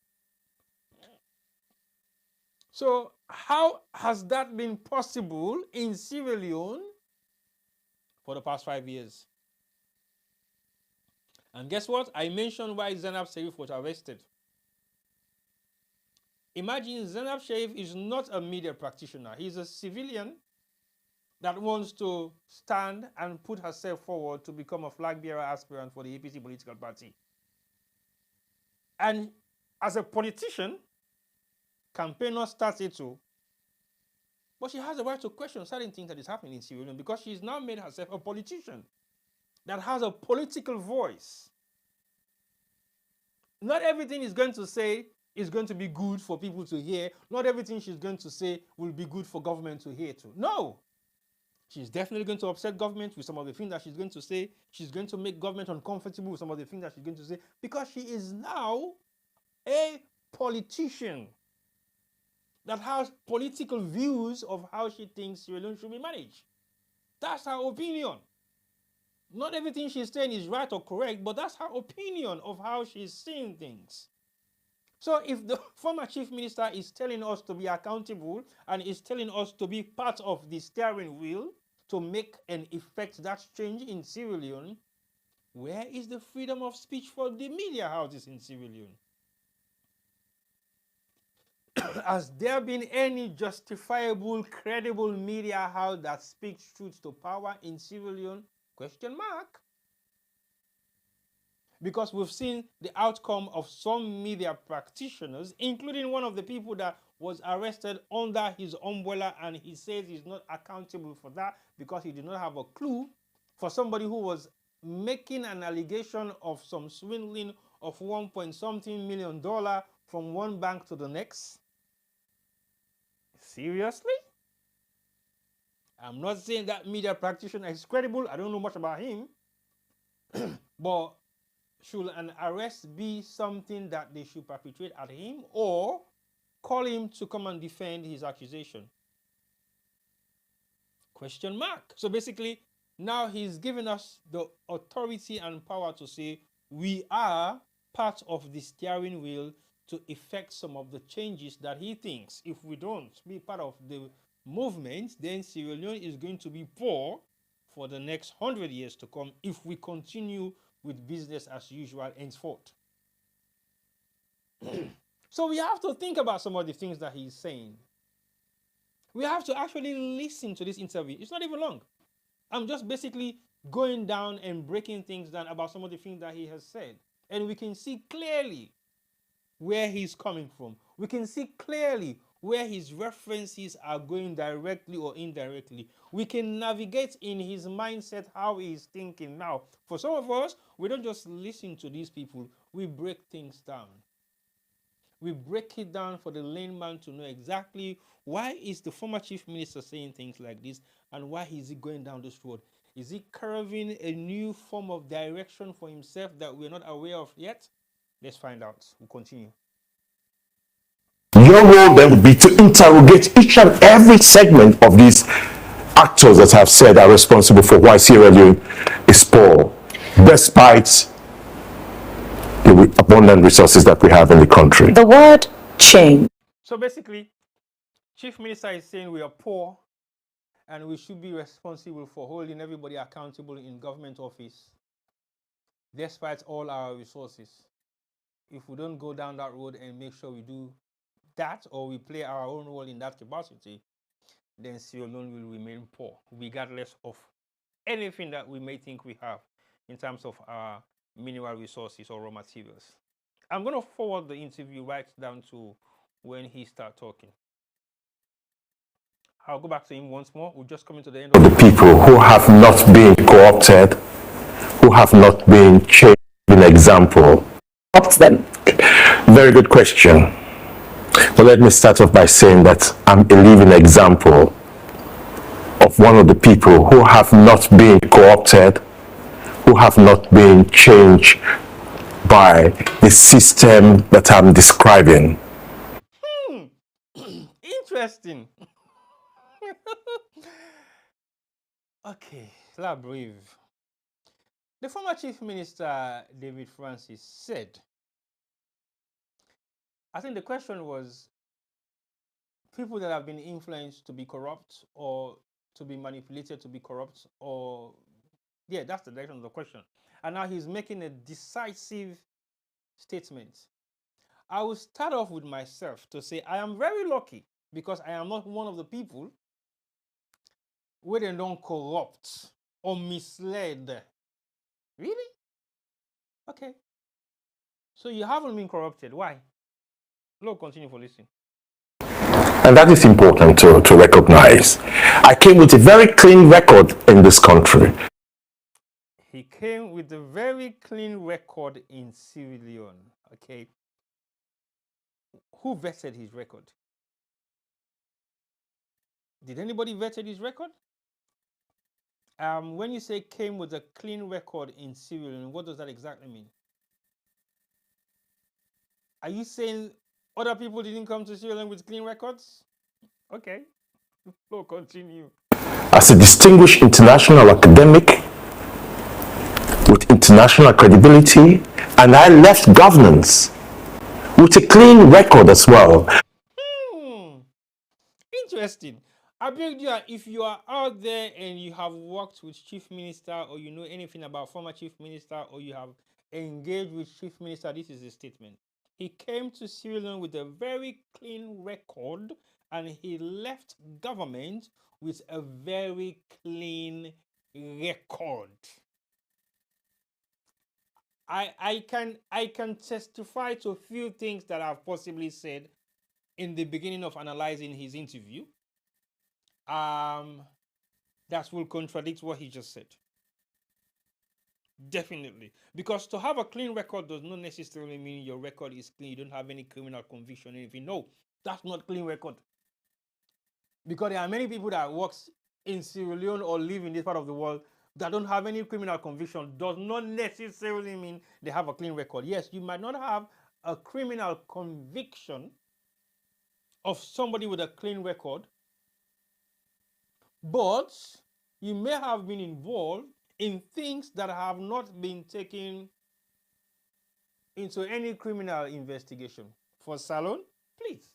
So how has that been possible in Sierra Leone for the past 5 years? And guess what? I mentioned why Zainab Sharif was arrested. Imagine Zainab Sharif is not a media practitioner. He's a civilian that wants to stand and put herself forward to become a flag bearer aspirant for the APC political party. And as a politician, campaigner starts it too. But she has the right to question certain things that is happening in Sierra Leone because she's now made herself a politician that has a political voice. Not everything is going to say is going to be good for people to hear. Not everything she's going to say will be good for government to hear too. No. She's definitely going to upset government with some of the things that she's going to say. She's going to make government uncomfortable with some of the things that she's going to say because she is now a politician. that has political views of how she thinks Sierra Leone should be managed. That's her opinion. Not everything she's saying is right or correct, but that's her opinion of how she's seeing things. So if the former chief minister is telling us to be accountable and is telling us to be part of the steering wheel to make and effect that change in Sierra Leone, where is the freedom of speech for the media houses in Sierra Leone? Has there been any justifiable, credible media house that speaks truth to power in Sierra Leone? Question mark. Because we've seen the outcome of some media practitioners, including one of the people that was arrested under his umbrella, and he says he's not accountable for that because he did not have a clue, for somebody who was making an allegation of some swindling of $1.something million from one bank to the next. Seriously? I'm not saying that media practitioner is credible. I don't know much about him. But should an arrest be something that they should perpetrate at him or call him to come and defend his accusation? Question mark. So basically, now he's given us the authority and power to say we are part of the steering wheel to effect some of the changes that he thinks. If we don't be part of the movement, then Sierra Leone is going to be poor for the next 100 years to come if we continue with business as usual henceforth. So we have to think about some of the things that he's saying. We have to actually listen to this interview. It's not even long. I'm just basically going down and breaking things down about some of the things that he has said. And we can see clearly where he's coming from. We can see clearly where his references are going directly or indirectly. We can navigate in his mindset how he's thinking. Now, for some of us, we don't just listen to these people, we break things down. We break it down for the layman to know exactly why is the former chief minister saying things like this and why is he going down this road. Is he carving a new form of direction for himself that we're not aware of yet? Let's find out. We'll continue. Your role then would be to interrogate each and every segment of these actors that I've said are responsible for why Sierra Leone is poor, despite the abundant resources that we have in the country. The word change. So basically, Chief Minister is saying we are poor and we should be responsible for holding everybody accountable in government office, despite all our resources. If we don't go down that road and make sure we do that, or we play our own role in that capacity, then Sierra Leone will remain poor, regardless of anything that we may think we have in terms of our mineral resources or raw materials. I'm going to forward the interview right down to when he starts talking. I'll go back to him once more. We're just coming to the end of The people who have not been co-opted, who have not been changed an example. Opt them. Very good question. But let me start off by saying that I'm a living example of one of the people who have not been co-opted, who have not been changed by the system that I'm describing. Interesting. Okay, let's breathe. The former Chief Minister, David Francis, said, I think the question was people that have been influenced to be corrupt or to be manipulated to be corrupt, or yeah, that's the direction of the question. And now he's making a decisive statement. I will start off with myself to say I am very lucky because I am not one of the people where they don't corrupt or misled. Really? Okay. So you haven't been corrupted. Why? Lord, continue for listening. And that is important to recognize. I came with a very clean record in this country. He came with a very clean record in Sierra Leone. Okay. Who vetted his record? Did anybody vetted his record? When you say came with a clean record in Sierra Leone, what does that exactly mean? Are you saying Other people didn't come to Sierra Leone with clean records? Okay. We'll continue. As a distinguished international academic with international credibility, and I left governance with a clean record as well. Interesting. I beg you, if you are out there and you have worked with chief minister, or you know anything about former chief minister, or you have engaged with chief minister, this is a statement. He came to Sierra Leone with a very clean record, and he left government with a very clean record. I can testify to a few things that I've possibly said in the beginning of analyzing his interview. That will contradict what he just said. Definitely. Because to have a clean record does not necessarily mean your record is clean. You don't have any criminal conviction or anything. No, that's not clean record. Because there are many people that works in Sierra Leone or live in this part of the world that don't have any criminal conviction. Does not necessarily mean they have a clean record. Yes, you might not have a criminal conviction of somebody with a clean record, but you may have been involved in things that have not been taken into any criminal investigation. For Salone, please,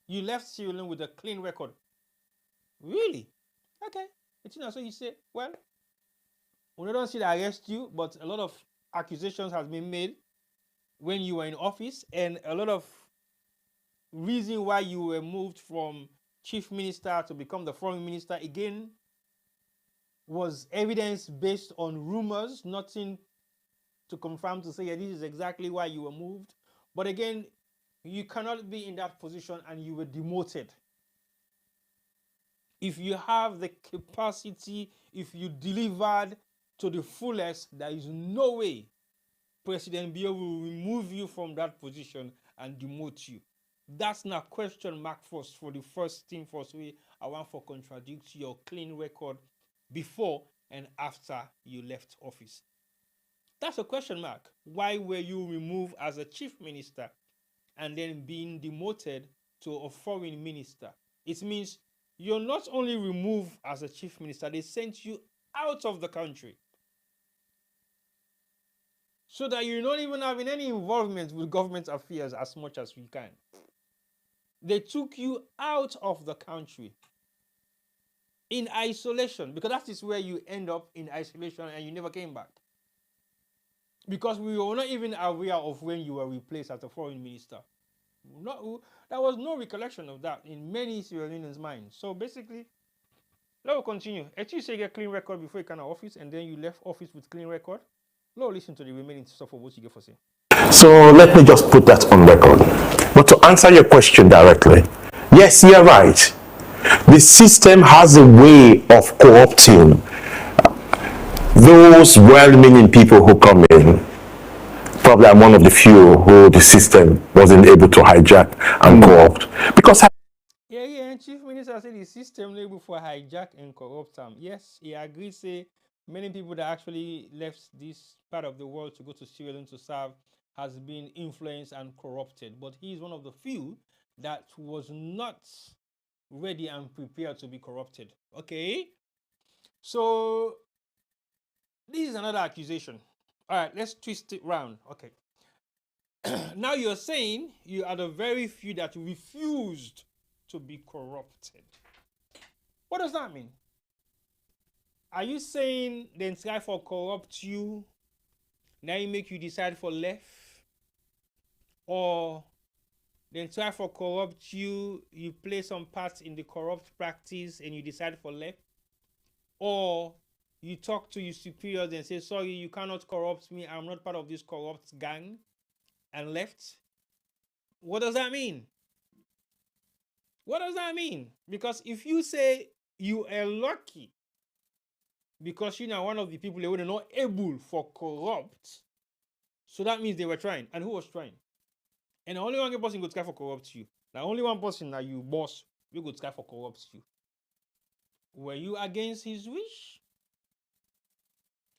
you left Sierra Leone with a clean record. Really? Okay. So you say, well, we don't see that arrest you, but a lot of accusations has been made when you were in office, and a lot of reason why you were moved from chief minister to become the foreign minister again was evidence based on rumors, nothing to confirm to say, yeah, this is exactly why you were moved. But again, you cannot be in that position and you were demoted. If you have the capacity, if you delivered to the fullest, there is no way President Biya will remove you from that position and demote you. That's not question mark first for the first thing first way I want for contradict your clean record before and after you left office. That's a question mark. Why were you removed as a chief minister and then being demoted to a foreign minister? It means you're not only removed as a chief minister, they sent you out of the country so that you're not even having any involvement with government affairs as much as you can. They took you out of the country in isolation, because that is where you end up, in isolation, and you never came back. Because we were not even aware of when you were replaced as a foreign minister. There was no recollection of that in many Sierra Leoneans' minds. So basically, let us continue. Actually, you say you get clean record before you come to office, and then you left office with clean record. Let's listen to the remaining stuff of what you get for say. So let me just put that on record. But to answer your question directly, yes, you're right. The system has a way of co-opting those well-meaning people who come in. Probably I'm one of the few who the system wasn't able to hijack and co-opt. Because and Chief Minister said the system label for hijack and corrupt them. Yes, he agreed, say many people that actually left this part of the world to go to Sierra Leone to serve has been influenced and corrupted. But he is one of the few that was not ready and prepared to be corrupted. Okay? So this is another accusation. All right, let's twist it round. Okay. Now you're saying you are the very few that refused to be corrupted. What does that mean? Are you saying the Insai for corrupt you, now you make you decide for left? Or the Insai for corrupt you, you play some parts in the corrupt practice and you decide for left? Or you talk to your superiors and say, sorry, you cannot corrupt me, I'm not part of this corrupt gang, and left? What does that mean? What does that mean? Because if you say you are lucky because you're one of the people they were not able for corrupt, so that means they were trying. And who was trying? And only one person could try for corrupt you. Now only one person that you boss we could try for corrupt you. Were you against his wish?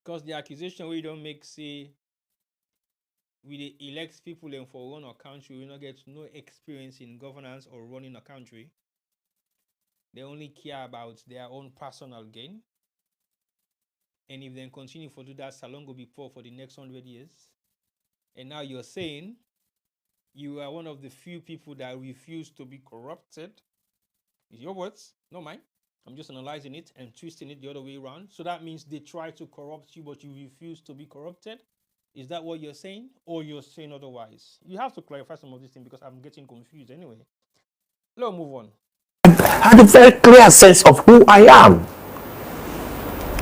Because the accusation we don't make say we elect people and for run a country, we not get no experience in governance or running a country. They only care about their own personal gain. And if they continue to do that, Salone will be poor for the next 100 years. And now you're saying you are one of the few people that refuse to be corrupted. It's your words, not mine. I'm just analyzing it and twisting it the other way around. So that means they try to corrupt you, but you refuse to be corrupted. Is that what you're saying? Or you're saying otherwise? You have to clarify some of these things because I'm getting confused anyway. Let's move on. I had a very clear sense of who I am.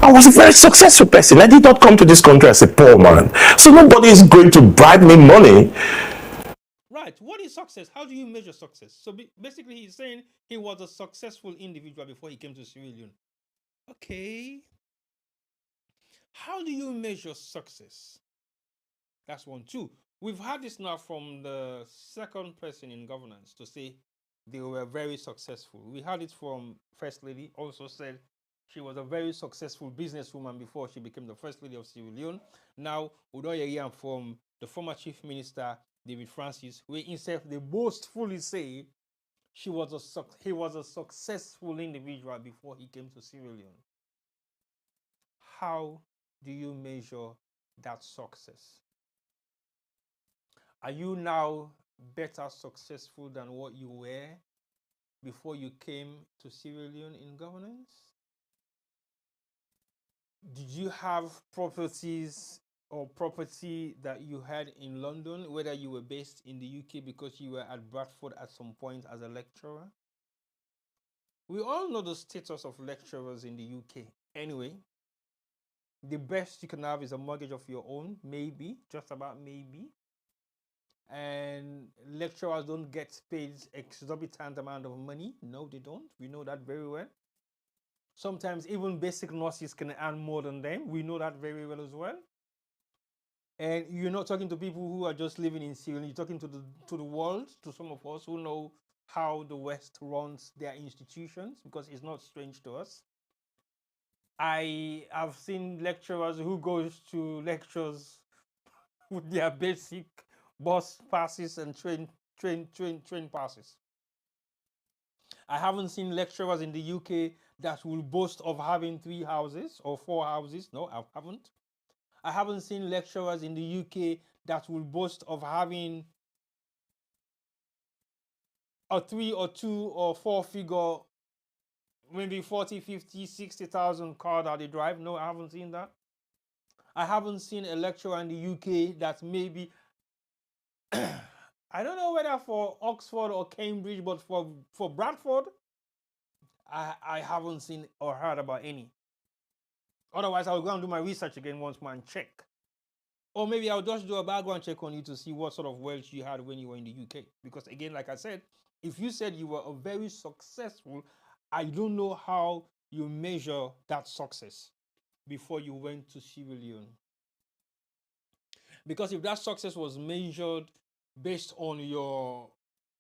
I was a very successful person. I did not come to this country as a poor man. So nobody is going to bribe me money. Right. What is success? How do you measure success? So basically, he's saying he was a successful individual before he came to Sierra Leone. Okay. How do you measure success? That's one. Two, we've had this now from the second person in governance to say they were very successful. We had it from First Lady, also said she was a very successful businesswoman before she became the First Lady of Sierra Leone. Now, Udoyerian from the former Chief Minister, David Francis, where instead they boastfully say he was a successful individual before he came to Sierra Leone. How do you measure that success? Are you now better successful than what you were before you came to Sierra Leone in governance? Did you have properties or property that you had in London, whether you were based in the UK because you were at Bradford at some point as a lecturer? We all know the status of lecturers in the UK. Anyway, the best you can have is a mortgage of your own, maybe, just about maybe. And lecturers don't get paid exorbitant amount of money. No, they don't. We know that very well. Sometimes even basic nurses can earn more than them. We know that very well as well. And you're not talking to people who are just living in Syria. You're talking to the world, to some of us who know how the West runs their institutions, because it's not strange to us. I have seen lecturers who goes to lectures with their basic bus passes and train passes. I haven't seen lecturers in the UK that will boast of having 3 houses or 4 houses. No, I haven't. I haven't seen lecturers in the UK that will boast of having a 3 or 2 or 4 figure, maybe 40, 50, 60,000 car that they drive. No, I haven't seen that. I haven't seen a lecturer in the UK that maybe I don't know whether for Oxford or Cambridge, but for Bradford, I haven't seen or heard about any. Otherwise, I'll go and do my research again once more and check. Or maybe I'll just do a background check on you to see what sort of wealth you had when you were in the UK. Because again, like I said, if you said you were a very successful, I don't know how you measure that success before you went to Sierra Leone. Because if that success was measured based on your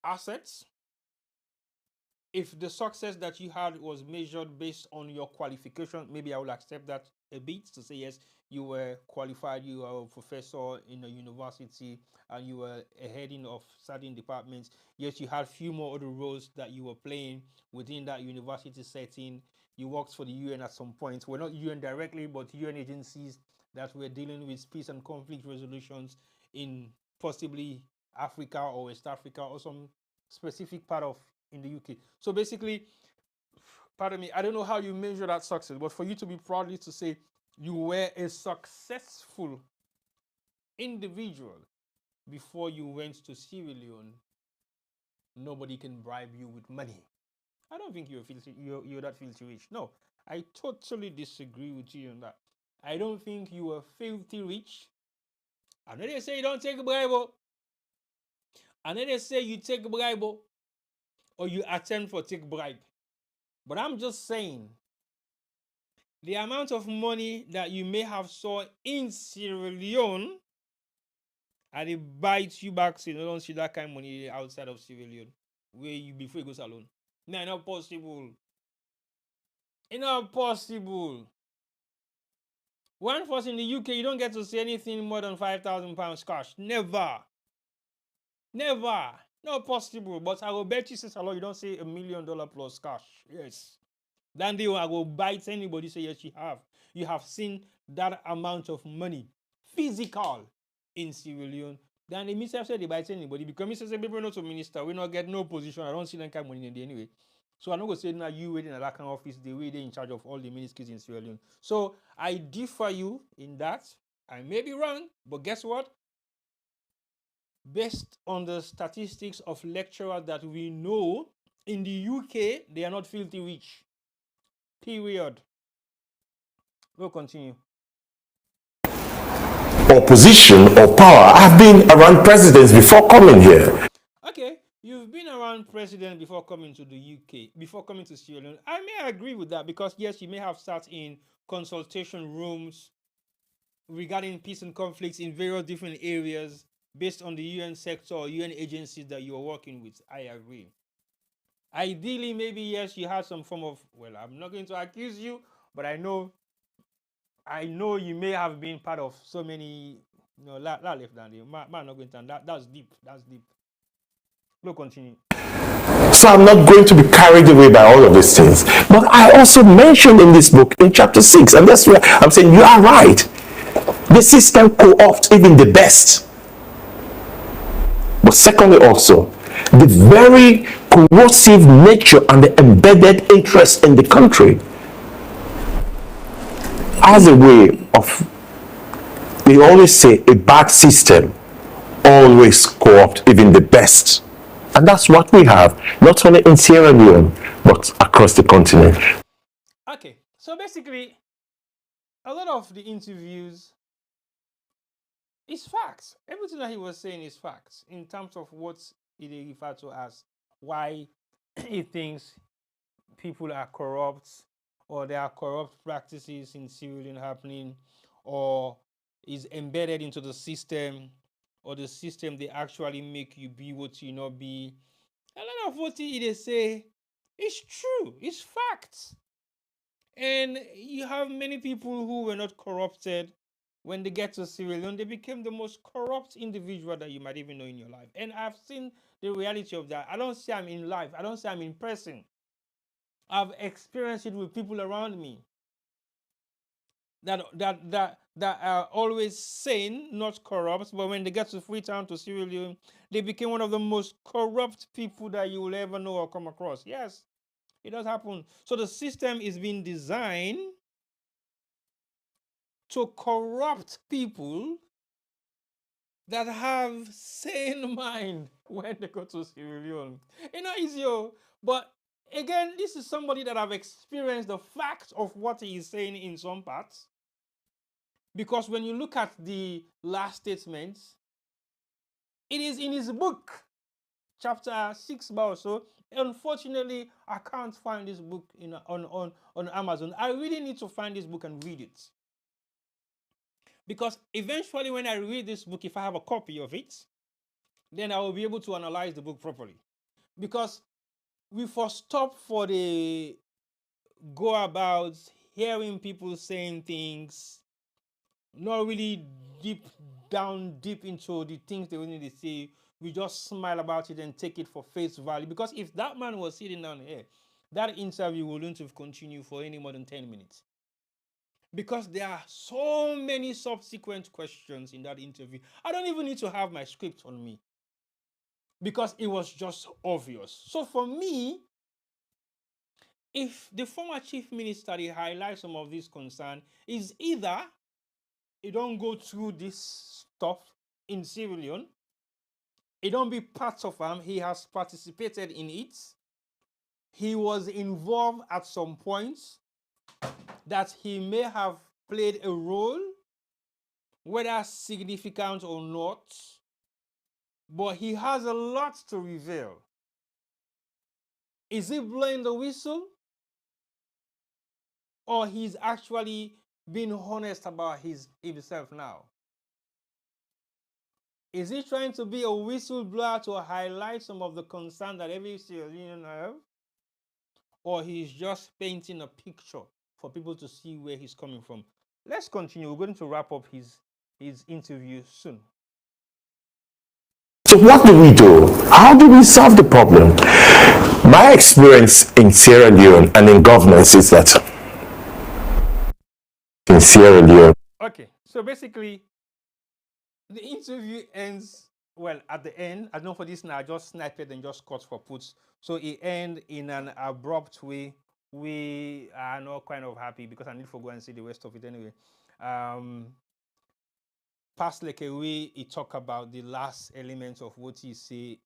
assets, if the success that you had was measured based on your qualification, maybe I will accept that a bit to say, yes, you were qualified, you are a professor in a university, and you were a heading of certain departments. Yes, you had few more other roles that you were playing within that university setting. You worked for the UN at some point. Well, not UN directly, but UN agencies that were dealing with peace and conflict resolutions in possibly Africa or West Africa or some specific part of in the UK. So basically, pardon me, I don't know how you measure that success, but for you to be proudly to say you were a successful individual before you went to Sierra Leone, nobody can bribe you with money. I don't think you're that filthy rich. No, I totally disagree with you on that. I don't think you are filthy rich. I know they say you don't take a bribe. I know they say you take a bribe or you attempt for take bribe. But I'm just saying, the amount of money that you may have saw in Sierra Leone, and it bites you back, so you don't see that kind of money outside of Sierra Leone, where you before you go Salone. No, not possible. It's not possible. One for us in the UK, you don't get to see anything more than £5,000 cash. Never. Never. Not possible. But I will bet you, Salone, you don't see $1 million plus cash. Yes. Then they will go bite anybody say yes, you have. You have seen that amount of money, physical, in Sierra Leone. Then the minister said they bite anybody because minister said people not to minister. We not get no position. I don't see that kind of money in there anyway. So I'm not gonna say now you waiting at that kind of office, the way they in charge of all the ministries in Sierra Leone. So I differ you in that. I may be wrong, but guess what? Based on the statistics of lecturers that we know in the UK, they are not filthy rich. Period. We'll continue. Or position or power. I've been around presidents before coming here. Okay, you've been around president before coming to the UK, before coming to Sierra Leone. I may agree with that because yes, you may have sat in consultation rooms regarding peace and conflicts in various different areas based on the UN sector or UN agencies that you're working with. I agree. Ideally, maybe yes, you had some form of, well, I'm not going to accuse you, but I know you may have been part of so many, left down there. Man, not going to, that's deep. That's deep. We'll continue. So I'm not going to be carried away by all of these things. But I also mentioned in this book in chapter 6, and that's where I'm saying you are right. The system co-opts even the best. But secondly also, the very corrosive nature and the embedded interest in the country as a way of, they always say a bad system always co-opt even the best. And that's what we have, not only in Sierra Leone, but across the continent. Okay, so basically, a lot of the interviews is facts. Everything that he was saying is facts in terms of what he referred to as why he thinks people are corrupt or there are corrupt practices in Sierra Leone happening or is embedded into the system or the system they actually make you be what you not be. A lot of what they say is true. It's facts. And you have many people who were not corrupted. When they get to Sierra Leone, they became the most corrupt individual that you might even know in your life. And I've seen the reality of that. I don't say I'm in life. I don't say I'm in person. I've experienced it with people around me that are always sane, not corrupt. But when they get to Freetown, to Sierra Leone, they became one of the most corrupt people that you will ever know or come across. Yes, it does happen. So the system is being designed to corrupt people that have sane mind when they go to Sierra Leone. It's not easy, but again, this is somebody that have experienced the fact of what he is saying in some parts. Because when you look at the last statements, it is in his book, chapter 6 or so. Unfortunately, I can't find this book on Amazon. I really need to find this book and read it. Because eventually when I read this book, if I have a copy of it, then I will be able to analyze the book properly. Because we first stop for the go about hearing people saying things, not really deep into the things they need to say. We just smile about it and take it for face value. Because if that man was sitting down here, that interview wouldn't have continued for any more than 10 minutes. Because there are so many subsequent questions in that interview. I don't even need to have my script on me. Because it was just obvious. So for me, if the former chief minister they highlight some of these concerns, is either he don't go through this stuff in Sierra Leone, he don't be part of him, he has participated in it, he was involved at some points, that he may have played a role, whether significant or not, but he has a lot to reveal. Is he blowing the whistle? Or he's actually being honest about himself now? Is he trying to be a whistleblower to highlight some of the concerns that every Syrian have? Or he's just painting a picture for people to see where he's coming from? let's continue. We're going to wrap up his interview soon. So what do we do? How do we solve the problem? My experience in Sierra Leone and in governance is that in Sierra Leone. Okay, so basically, the interview ends, well, at the end. I don't know for this now, I just sniped it and just cut for puts. So it ends in an abrupt way. We are not kind of happy because I need to go and see the rest of it anyway. Past like a way, he talk about the last element of what he say.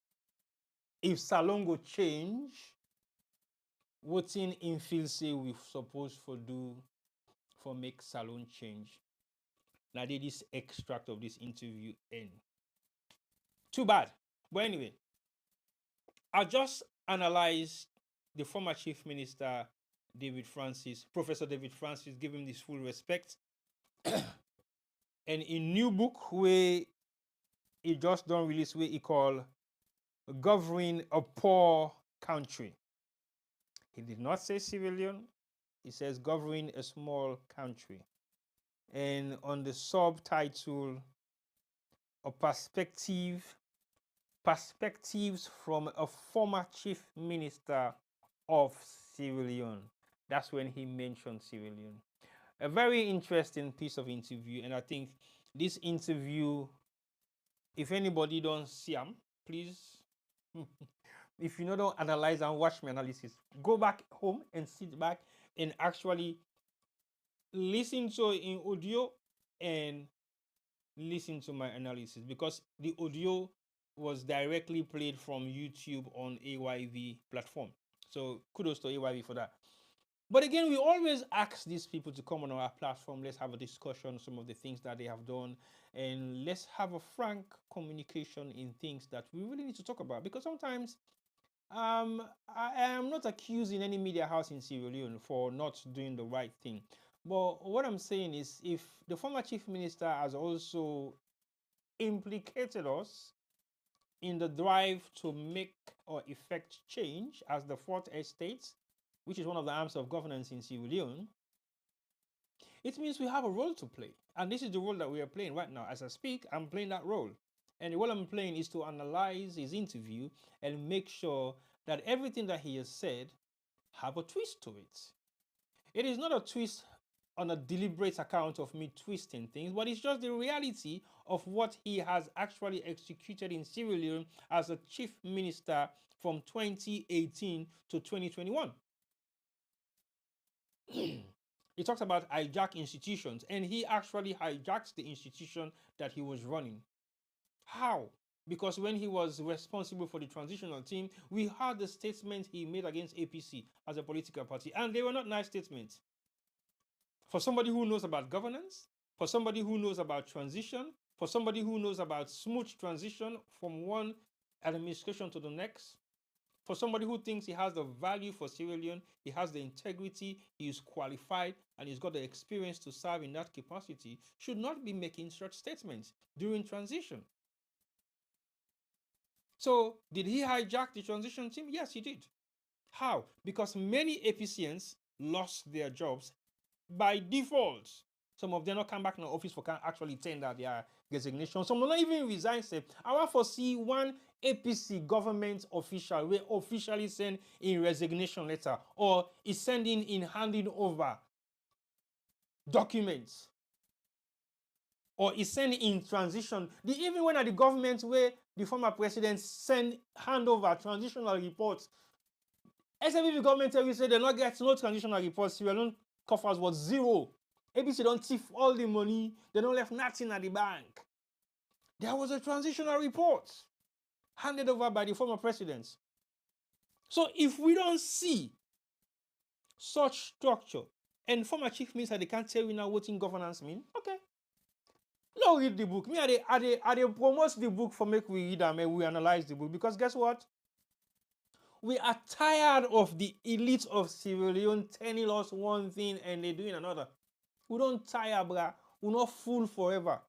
If Salone go change, what in feel say we supposed for do for make Salone change. Now did this extract of this interview end. Too bad. But anyway, I just analyzed the former Chief Minister David Francis, Professor David Francis, give him this full respect. And in new book where he just don't release where he call Governing a Poor Country. He did not say civilian, he says governing a small country. And on the subtitle, a perspectives from a former chief minister of Sierra Leone. That's when he mentioned Sierra Leone. A very interesting piece of interview, and I think this interview, if anybody don't see them, please, if you don't analyze and watch my analysis, go back home and sit back and actually listen to it in audio and listen to my analysis, because the audio was directly played from YouTube on AYV platform. So kudos to AYV for that. But again, we always ask these people to come on our platform. Let's have a discussion, some of the things that they have done, and let's have a frank communication in things that we really need to talk about. Because sometimes I am not accusing any media house in Sierra Leone for not doing the right thing. But what I'm saying is, if the former chief minister has also implicated us in the drive to make or effect change as the fourth estate, which is one of the arms of governance in Sierra Leone, it means we have a role to play. And this is the role that we are playing right now. As I speak, I'm playing that role. And what I'm playing is to analyze his interview and make sure that everything that he has said have a twist to it. It is not a twist on a deliberate account of me twisting things, but it's just the reality of what he has actually executed in Sierra Leone as a chief minister from 2018 to 2021. He talks about hijack institutions, and he actually hijacked the institution that he was running. How? Because when he was responsible for the transitional team, we heard the statements he made against APC as a political party, and they were not nice statements. For somebody who knows about governance, for somebody who knows about transition, for somebody who knows about smooth transition from one administration to the next, for somebody who thinks he has the value for Sierra Leone, he has the integrity, he is qualified, and he's got the experience to serve in that capacity, should not be making such statements during transition. So, did he hijack the transition team? Yes, he did. How? Because many APCNs lost their jobs by default. Some of them not come back in the office for can actually tender their resignation. Some will not even resign. Say, I want to see one APC government official will officially send in resignation letter, or is sending in handing over documents, or is sending in transition. Even when at the government where the former president send handover transitional reports, SMB government tell you say they not get no transitional reports. Sierra Leone coffers was zero. ABC don't thief all the money. They don't left nothing at the bank. There was a transitional report handed over by the former presidents. So if we don't see such structure, and former chief minister they can't tell you now what in governance mean, okay. No, read the book. Me, I they promote the book for make we read them and we analyze the book, because guess what? We are tired of the elite of Sierra Leone telling us one thing and they doing another. We don't tire, bruh. We not fool forever.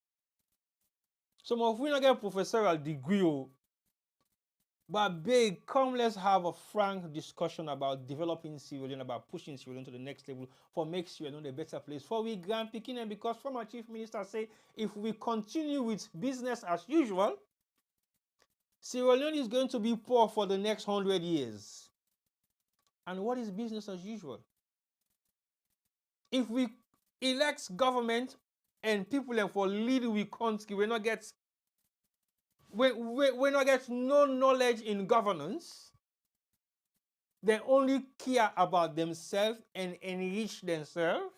Some of we not get professorial degree, But big, come let's have a frank discussion about developing Sierra Leone, about pushing Sierra Leone to the next level for make Sierra Leone a better place for we grand picking. And because former chief minister say if we continue with business as usual, Sierra Leone is going to be poor for the next 100 years. And what is business as usual? If we elect government and people and for lead we country, we not get no knowledge in governance, they only care about themselves and enrich themselves,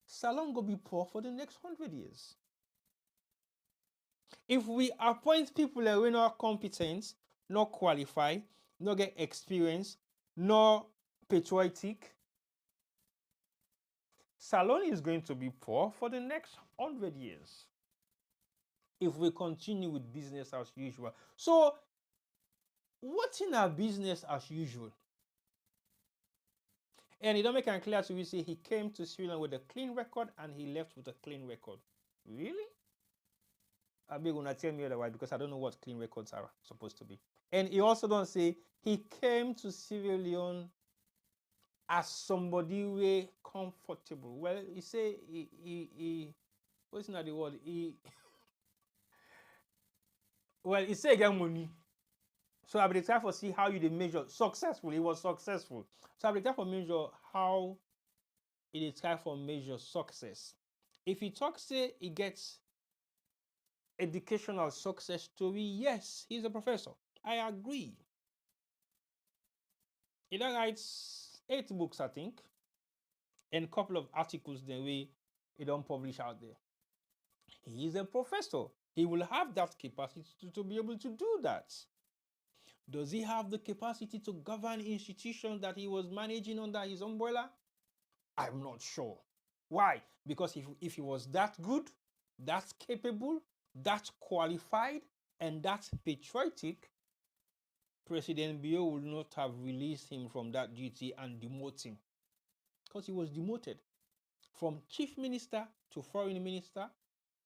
Salone go be poor for the next 100 years. If we appoint people that we're not competent, not qualified, not get experience, not patriotic, Salone is going to be poor for the next 100 years if we continue with business as usual. So, what's in our business as usual? And it don't make it clear to you say he came to Sri Lanka with a clean record and he left with a clean record. Really? I'm gonna tell me otherwise because I don't know what clean records are supposed to be. And he also don't say he came to Sierra Leone as somebody way comfortable. Well, he say he what's not the word? He say he get money. So I will try to see how you measure successful. He was successful. So I will try to measure how it is try for measure success. If he talks say he gets educational success story, yes, he's a professor. I agree. He then writes 8 books, I think, and a couple of articles the way he don't publish out there. He is a professor. He will have that capacity to be able to do that. Does he have the capacity to govern institutions that he was managing under his umbrella? I'm not sure. Why? Because if he was that good, that capable, that qualified, and that patriotic, President Bio would not have released him from that duty and demoted him. Because he was demoted from chief minister to foreign minister.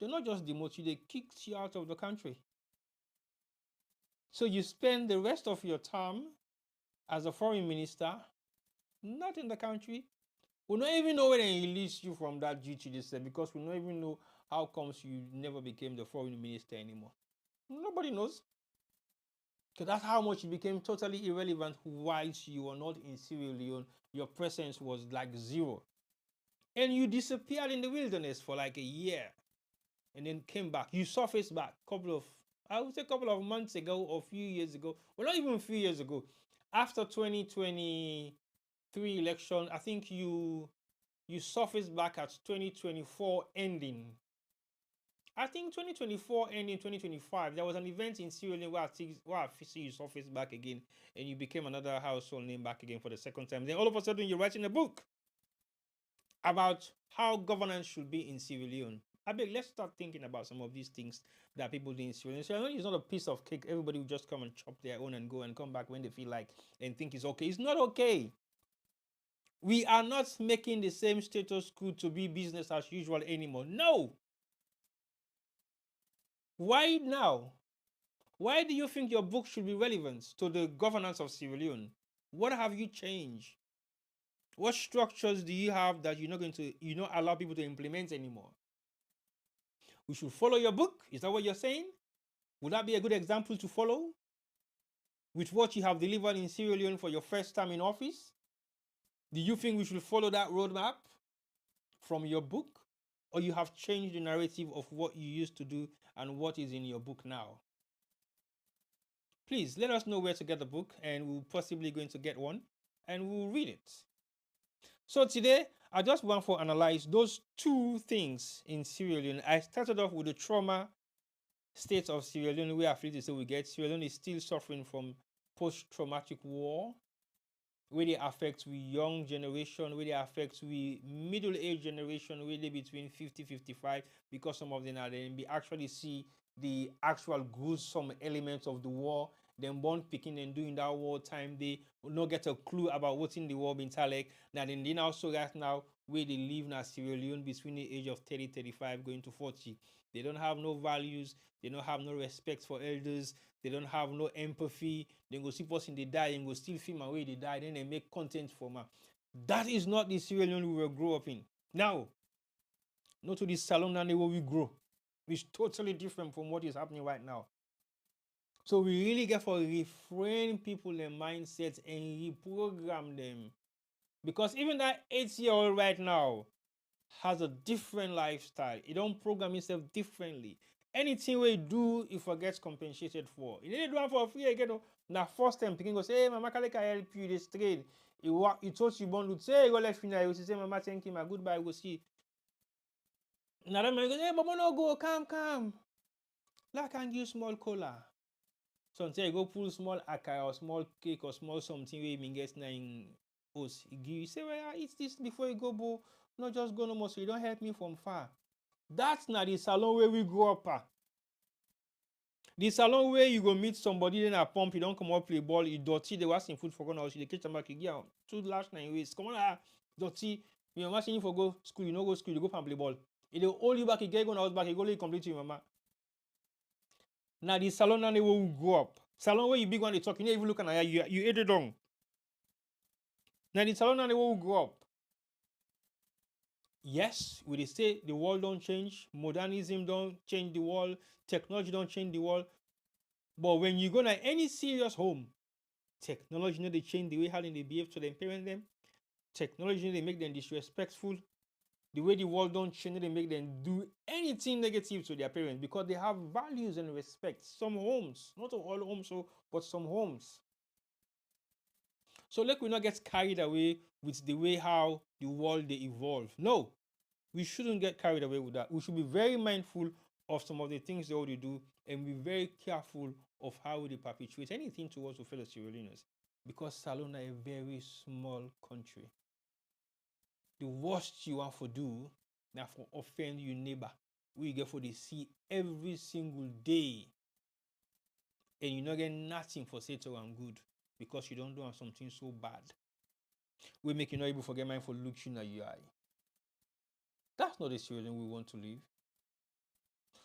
They not just demote you, they kicked you out of the country. So you spend the rest of your term as a foreign minister, not in the country. We don't even know when they release you from that duty, they said, because we don't even know how comes you never became the foreign minister anymore. Nobody knows. Because that's how much it became totally irrelevant whilst you were not in Sierra Leone. Your presence was like zero. And you disappeared in the wilderness for like a year. And then came back. You surfaced back a couple of months ago or a few years ago. Well, not even a few years ago. After 2023 election, I think you surfaced back at 2024 ending. I think 2024 ending 2025, there was an event in Sierra Leone where I see you surfaced back again and you became another household name back again for the second time. Then all of a sudden you're writing a book about how governance should be in Sierra Leone. I beg, let's start thinking about some of these things that people do in Sierra Leone. Sierra Leone is not a piece of cake. Everybody will just come and chop their own and go and come back when they feel like and think it's okay. It's not okay. We are not making the same status quo to be business as usual anymore. No. Why now? Why do you think your book should be relevant to the governance of Sierra Leone? What have you changed? What structures do you have that you're not going to allow people to implement anymore? We should follow your book. Is that what you're saying? Would that be a good example to follow? With what you have delivered in Sierra Leone for your first time in office? Do you think we should follow that roadmap from your book? Or you have changed the narrative of what you used to do and what is in your book now? Please let us know where to get the book, and we're possibly going to get one and we'll read it. So today, I just want to analyze those 2 things in Sierra Leone. I started off with the trauma state of Sierra Leone, where I feel to say we get Sierra Leone is still suffering from post-traumatic war, where they affect we young generation, where they affect we middle-aged generation, where they between 50-55, because some of them are then we actually see the actual gruesome elements of the war. Then born picking and doing that war time, they will not get a clue about what's in the war being like. Now then also right now where they live in Sierra Leone between the age of 30, 35 going to 40. They don't have no values. They don't have no respect for elders. They don't have no empathy. They go see person they die and go still film away they die. Then they make content for them. That is not the Sierra Leone we will grow up in. Now, not to the Salone and where we grow. It's totally different from what is happening right now. So we really get to refrain people their mindsets and reprogram them. Because even that 8-year-old right now has a different lifestyle. He don't program himself differently. Anything we do, he forgets compensated for. He didn't do it for free again. Now first time picking go say, hey, Mama, can I help you this trade? He told you bond would say, go left now. He say, Mama, thank you, my goodbye, go see. Now that man goes, hey, Mama, no go, come. Like I can give small cola. So until you go pull small akara or small cake or small something where you get in house, you say, well, I eat this before you go, bro. Not just go no more, so you don't help me from far. That's not the Salone where we grow up. The Salone where you go meet somebody, then a pump, you don't come up play ball, you dirty, they was in food for corner, you catch them back, you get 2 last 9 ways. Come on, dirty. You're asking you for go school, you know go school, you go and play ball. If they hold you back, you get go house back, you go lay complete to your mama. Now the Salone and they will grow up. Salone where you big one they talk, you never even look at you ate it wrong. Now the Salone and they will grow up. Yes, we say the world don't change, modernism don't change the world, technology don't change the world. But when you go to any serious home, technology they change the way how they behave to them parent them. Technology they make them disrespectful. The way the world don't change, they make them do anything negative to their parents because they have values and respect. Some homes, not all homes, but some homes. So let we not get carried away with the way how the world they evolve. No, we shouldn't get carried away with that. We should be very mindful of some of the things they already do and be very careful of how they perpetuate anything towards our fellow Sierra Leoneans. Because Salone is a very small country. The worst you want to do now for offend your neighbor. We get for the see every single day. And you not get nothing for say to and good because you don't do something so bad. We make you not able to forget mind for looking at your eye. That's not the Sierra Leone we want to live.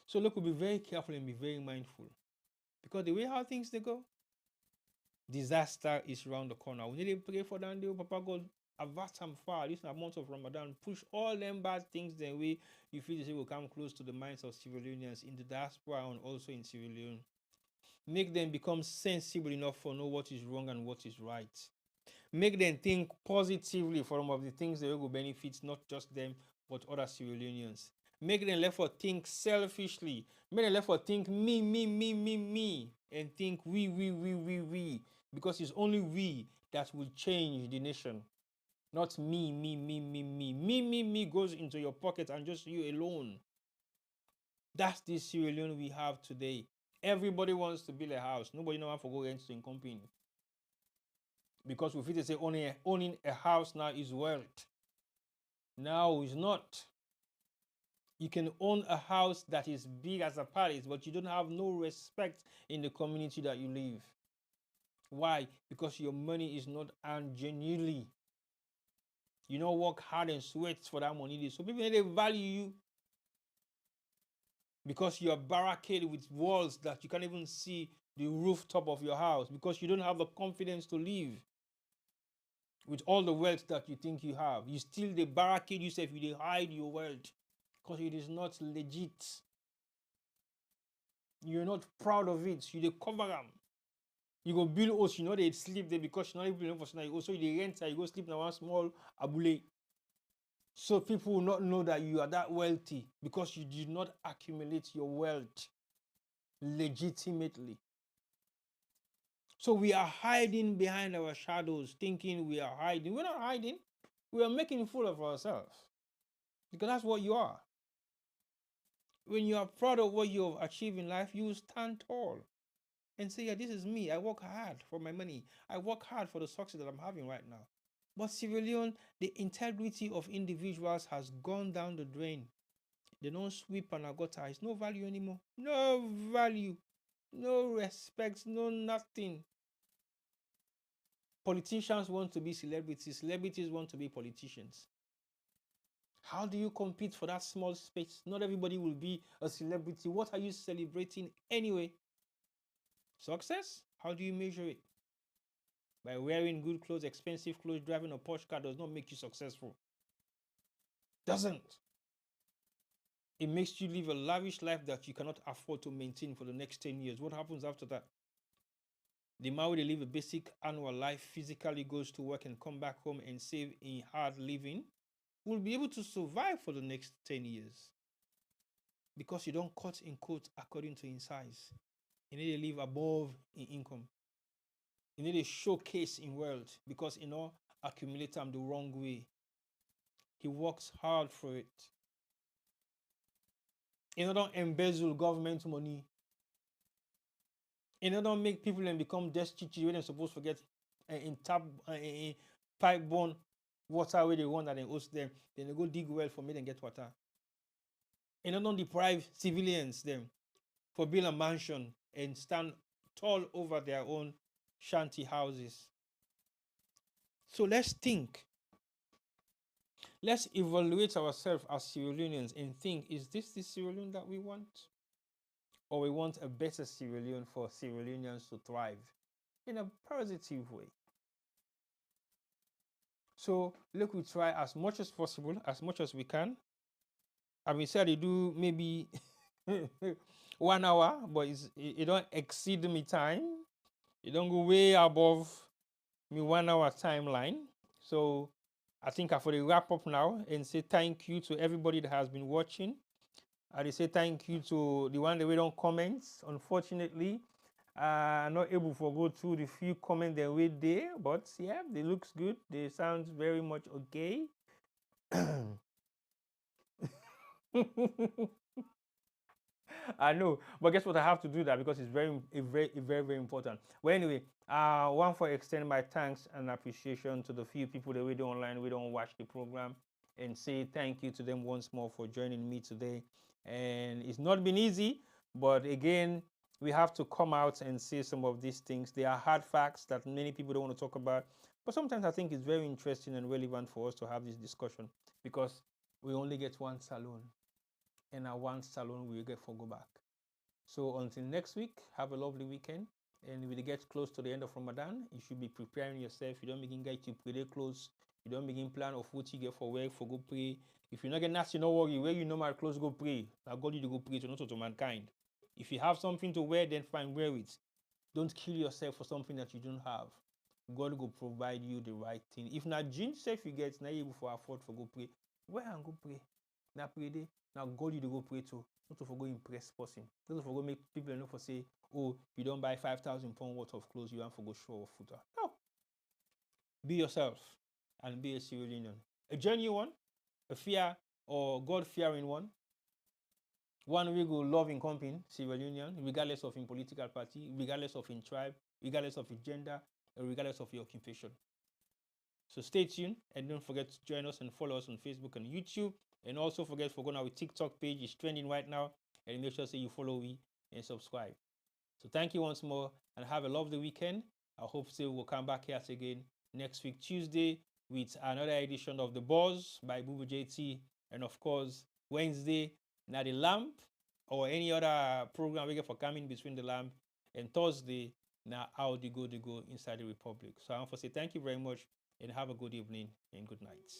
So look, we'll be very careful and be very mindful. Because the way how things they go, disaster is around the corner. We need to pray for that day, Papa God, avert them far. This month of Ramadan, push all them bad things the way you feel this will come close to the minds of Sierra Leoneans in the diaspora and also in Sierra Leone. Make them become sensible enough to know what is wrong and what is right. Make them think positively for some of the things that will benefit not just them but other Sierra Leoneans. Make them left for think selfishly. Make them left for think me, and think we. Because it's only we that will change the nation. Not me. Me goes into your pocket and just you alone. That's the Sierra Leone we have today. Everybody wants to build a house. Nobody knows how to go rent in company. Because we feel to say owning a house now is wealth. No, it's not. You can own a house that is big as a palace, but you don't have no respect in the community that you live. Why? Because your money is not earned genuinely. You don't work hard and sweat for that money. So people they value you because you're barricaded with walls that you can't even see the rooftop of your house because you don't have the confidence to live with all the wealth that you think you have. You still they barricade yourself, you hide your wealth because it is not legit. You're not proud of it. You they cover them. You go build house, you know they sleep there because you're not even for tonight. Also, you rent, you go sleep in one small abule. So people will not know that you are that wealthy because you did not accumulate your wealth legitimately. So we are hiding behind our shadows, thinking we are hiding. We're not hiding. We are making a fool of ourselves. Because that's what you are. When you are proud of what you have achieved in life, you stand tall and say, yeah, this is me. I work hard for my money. I work hard for the success that I'm having right now. But Sierra Leone, the integrity of individuals has gone down the drain. They don't sweep and gutter. It's no value anymore. No value. No respect. No nothing. Politicians want to be celebrities. Celebrities want to be politicians. How do you compete for that small space? Not everybody will be a celebrity. What are you celebrating anyway? Success? How do you measure it? By wearing good clothes, expensive clothes, driving a Porsche car does not make you successful. Doesn't. It makes you live a lavish life that you cannot afford to maintain for the next 10 years. What happens after that? The man who live a basic annual life, physically goes to work and come back home and save in hard living, will be able to survive for the next 10 years. Because you don't cut in quote according to Insai's. You need to live above in income. You need to showcase in wealth because you know accumulate them the wrong way. He works hard for it. You know, don't embezzle government money. You know, don't make people and become destitute when they're supposed to get in pipe borne water where they want that they host them. Then they go dig well for me and get water. You know, don't deprive civilians them for build a mansion and stand tall over their own shanty houses. So let's think. Let's evaluate ourselves as Sierra Leoneans and think, is this the Sierra Leone that we want? Or we want a better Sierra Leone for Sierra Leoneans to thrive in a positive way? So look, we try as much as possible, as much as we can. I mean, said they do maybe 1 hour, but it don't exceed me time. It don't go way above me 1 hour timeline. So I think I for the wrap up now and say thank you to everybody that has been watching. I say thank you to the one that we don't comment. Unfortunately, I'm not able to go through the few comments that we there, but yeah, they looks good. They sound very much okay. I know, but guess what? I have to do that because it's very important. Well, anyway, one for extend my thanks and appreciation to the few people that we do online, we don't watch the program, and say thank you to them once more for joining me today. And it's not been easy, but again, we have to come out and say some of these things. They are hard facts that many people don't want to talk about, but sometimes I think it's very interesting and relevant for us to have this discussion because we only get one Salone. And our one Salone we get for go back. So until next week, have a lovely weekend. And when it gets close to the end of Ramadan, you should be preparing yourself. You don't begin get to pray clothes. You don't begin plan of what you get for work for go pray. If you're not getting nasty, no worry. Where you know my clothes go pray. Now God you to go pray to not to mankind. If you have something to wear, then fine, wear it. Don't kill yourself for something that you don't have. God will provide you the right thing. If not jeans self you get, now you able for afford for go pray. Where and go pray. Now pray day. Now God you to go pray to. Not to forgo impress person. Not to forgo make people know for say, oh, you don't buy 5,000 pounds worth of clothes, you want to go show off footer. No. Be yourself and be a Sierra Leonean. A genuine one, a fear or God-fearing one. One we go love in company, Sierra Leonean, regardless of in political party, regardless of in tribe, regardless of in gender, and regardless of your occupation. So stay tuned and don't forget to join us and follow us on Facebook and YouTube. And also forget for going our TikTok page is trending right now. And make sure say you follow me and subscribe. So thank you once more and have a lovely weekend. I hope so we'll come back here again next week Tuesday with another edition of The Buzz by Bubu JT. And of course Wednesday, now the Lamp or any other program we get for coming between the Lamp. And Thursday, now how they go inside the Republic. So I want to say thank you very much and have a good evening and good night.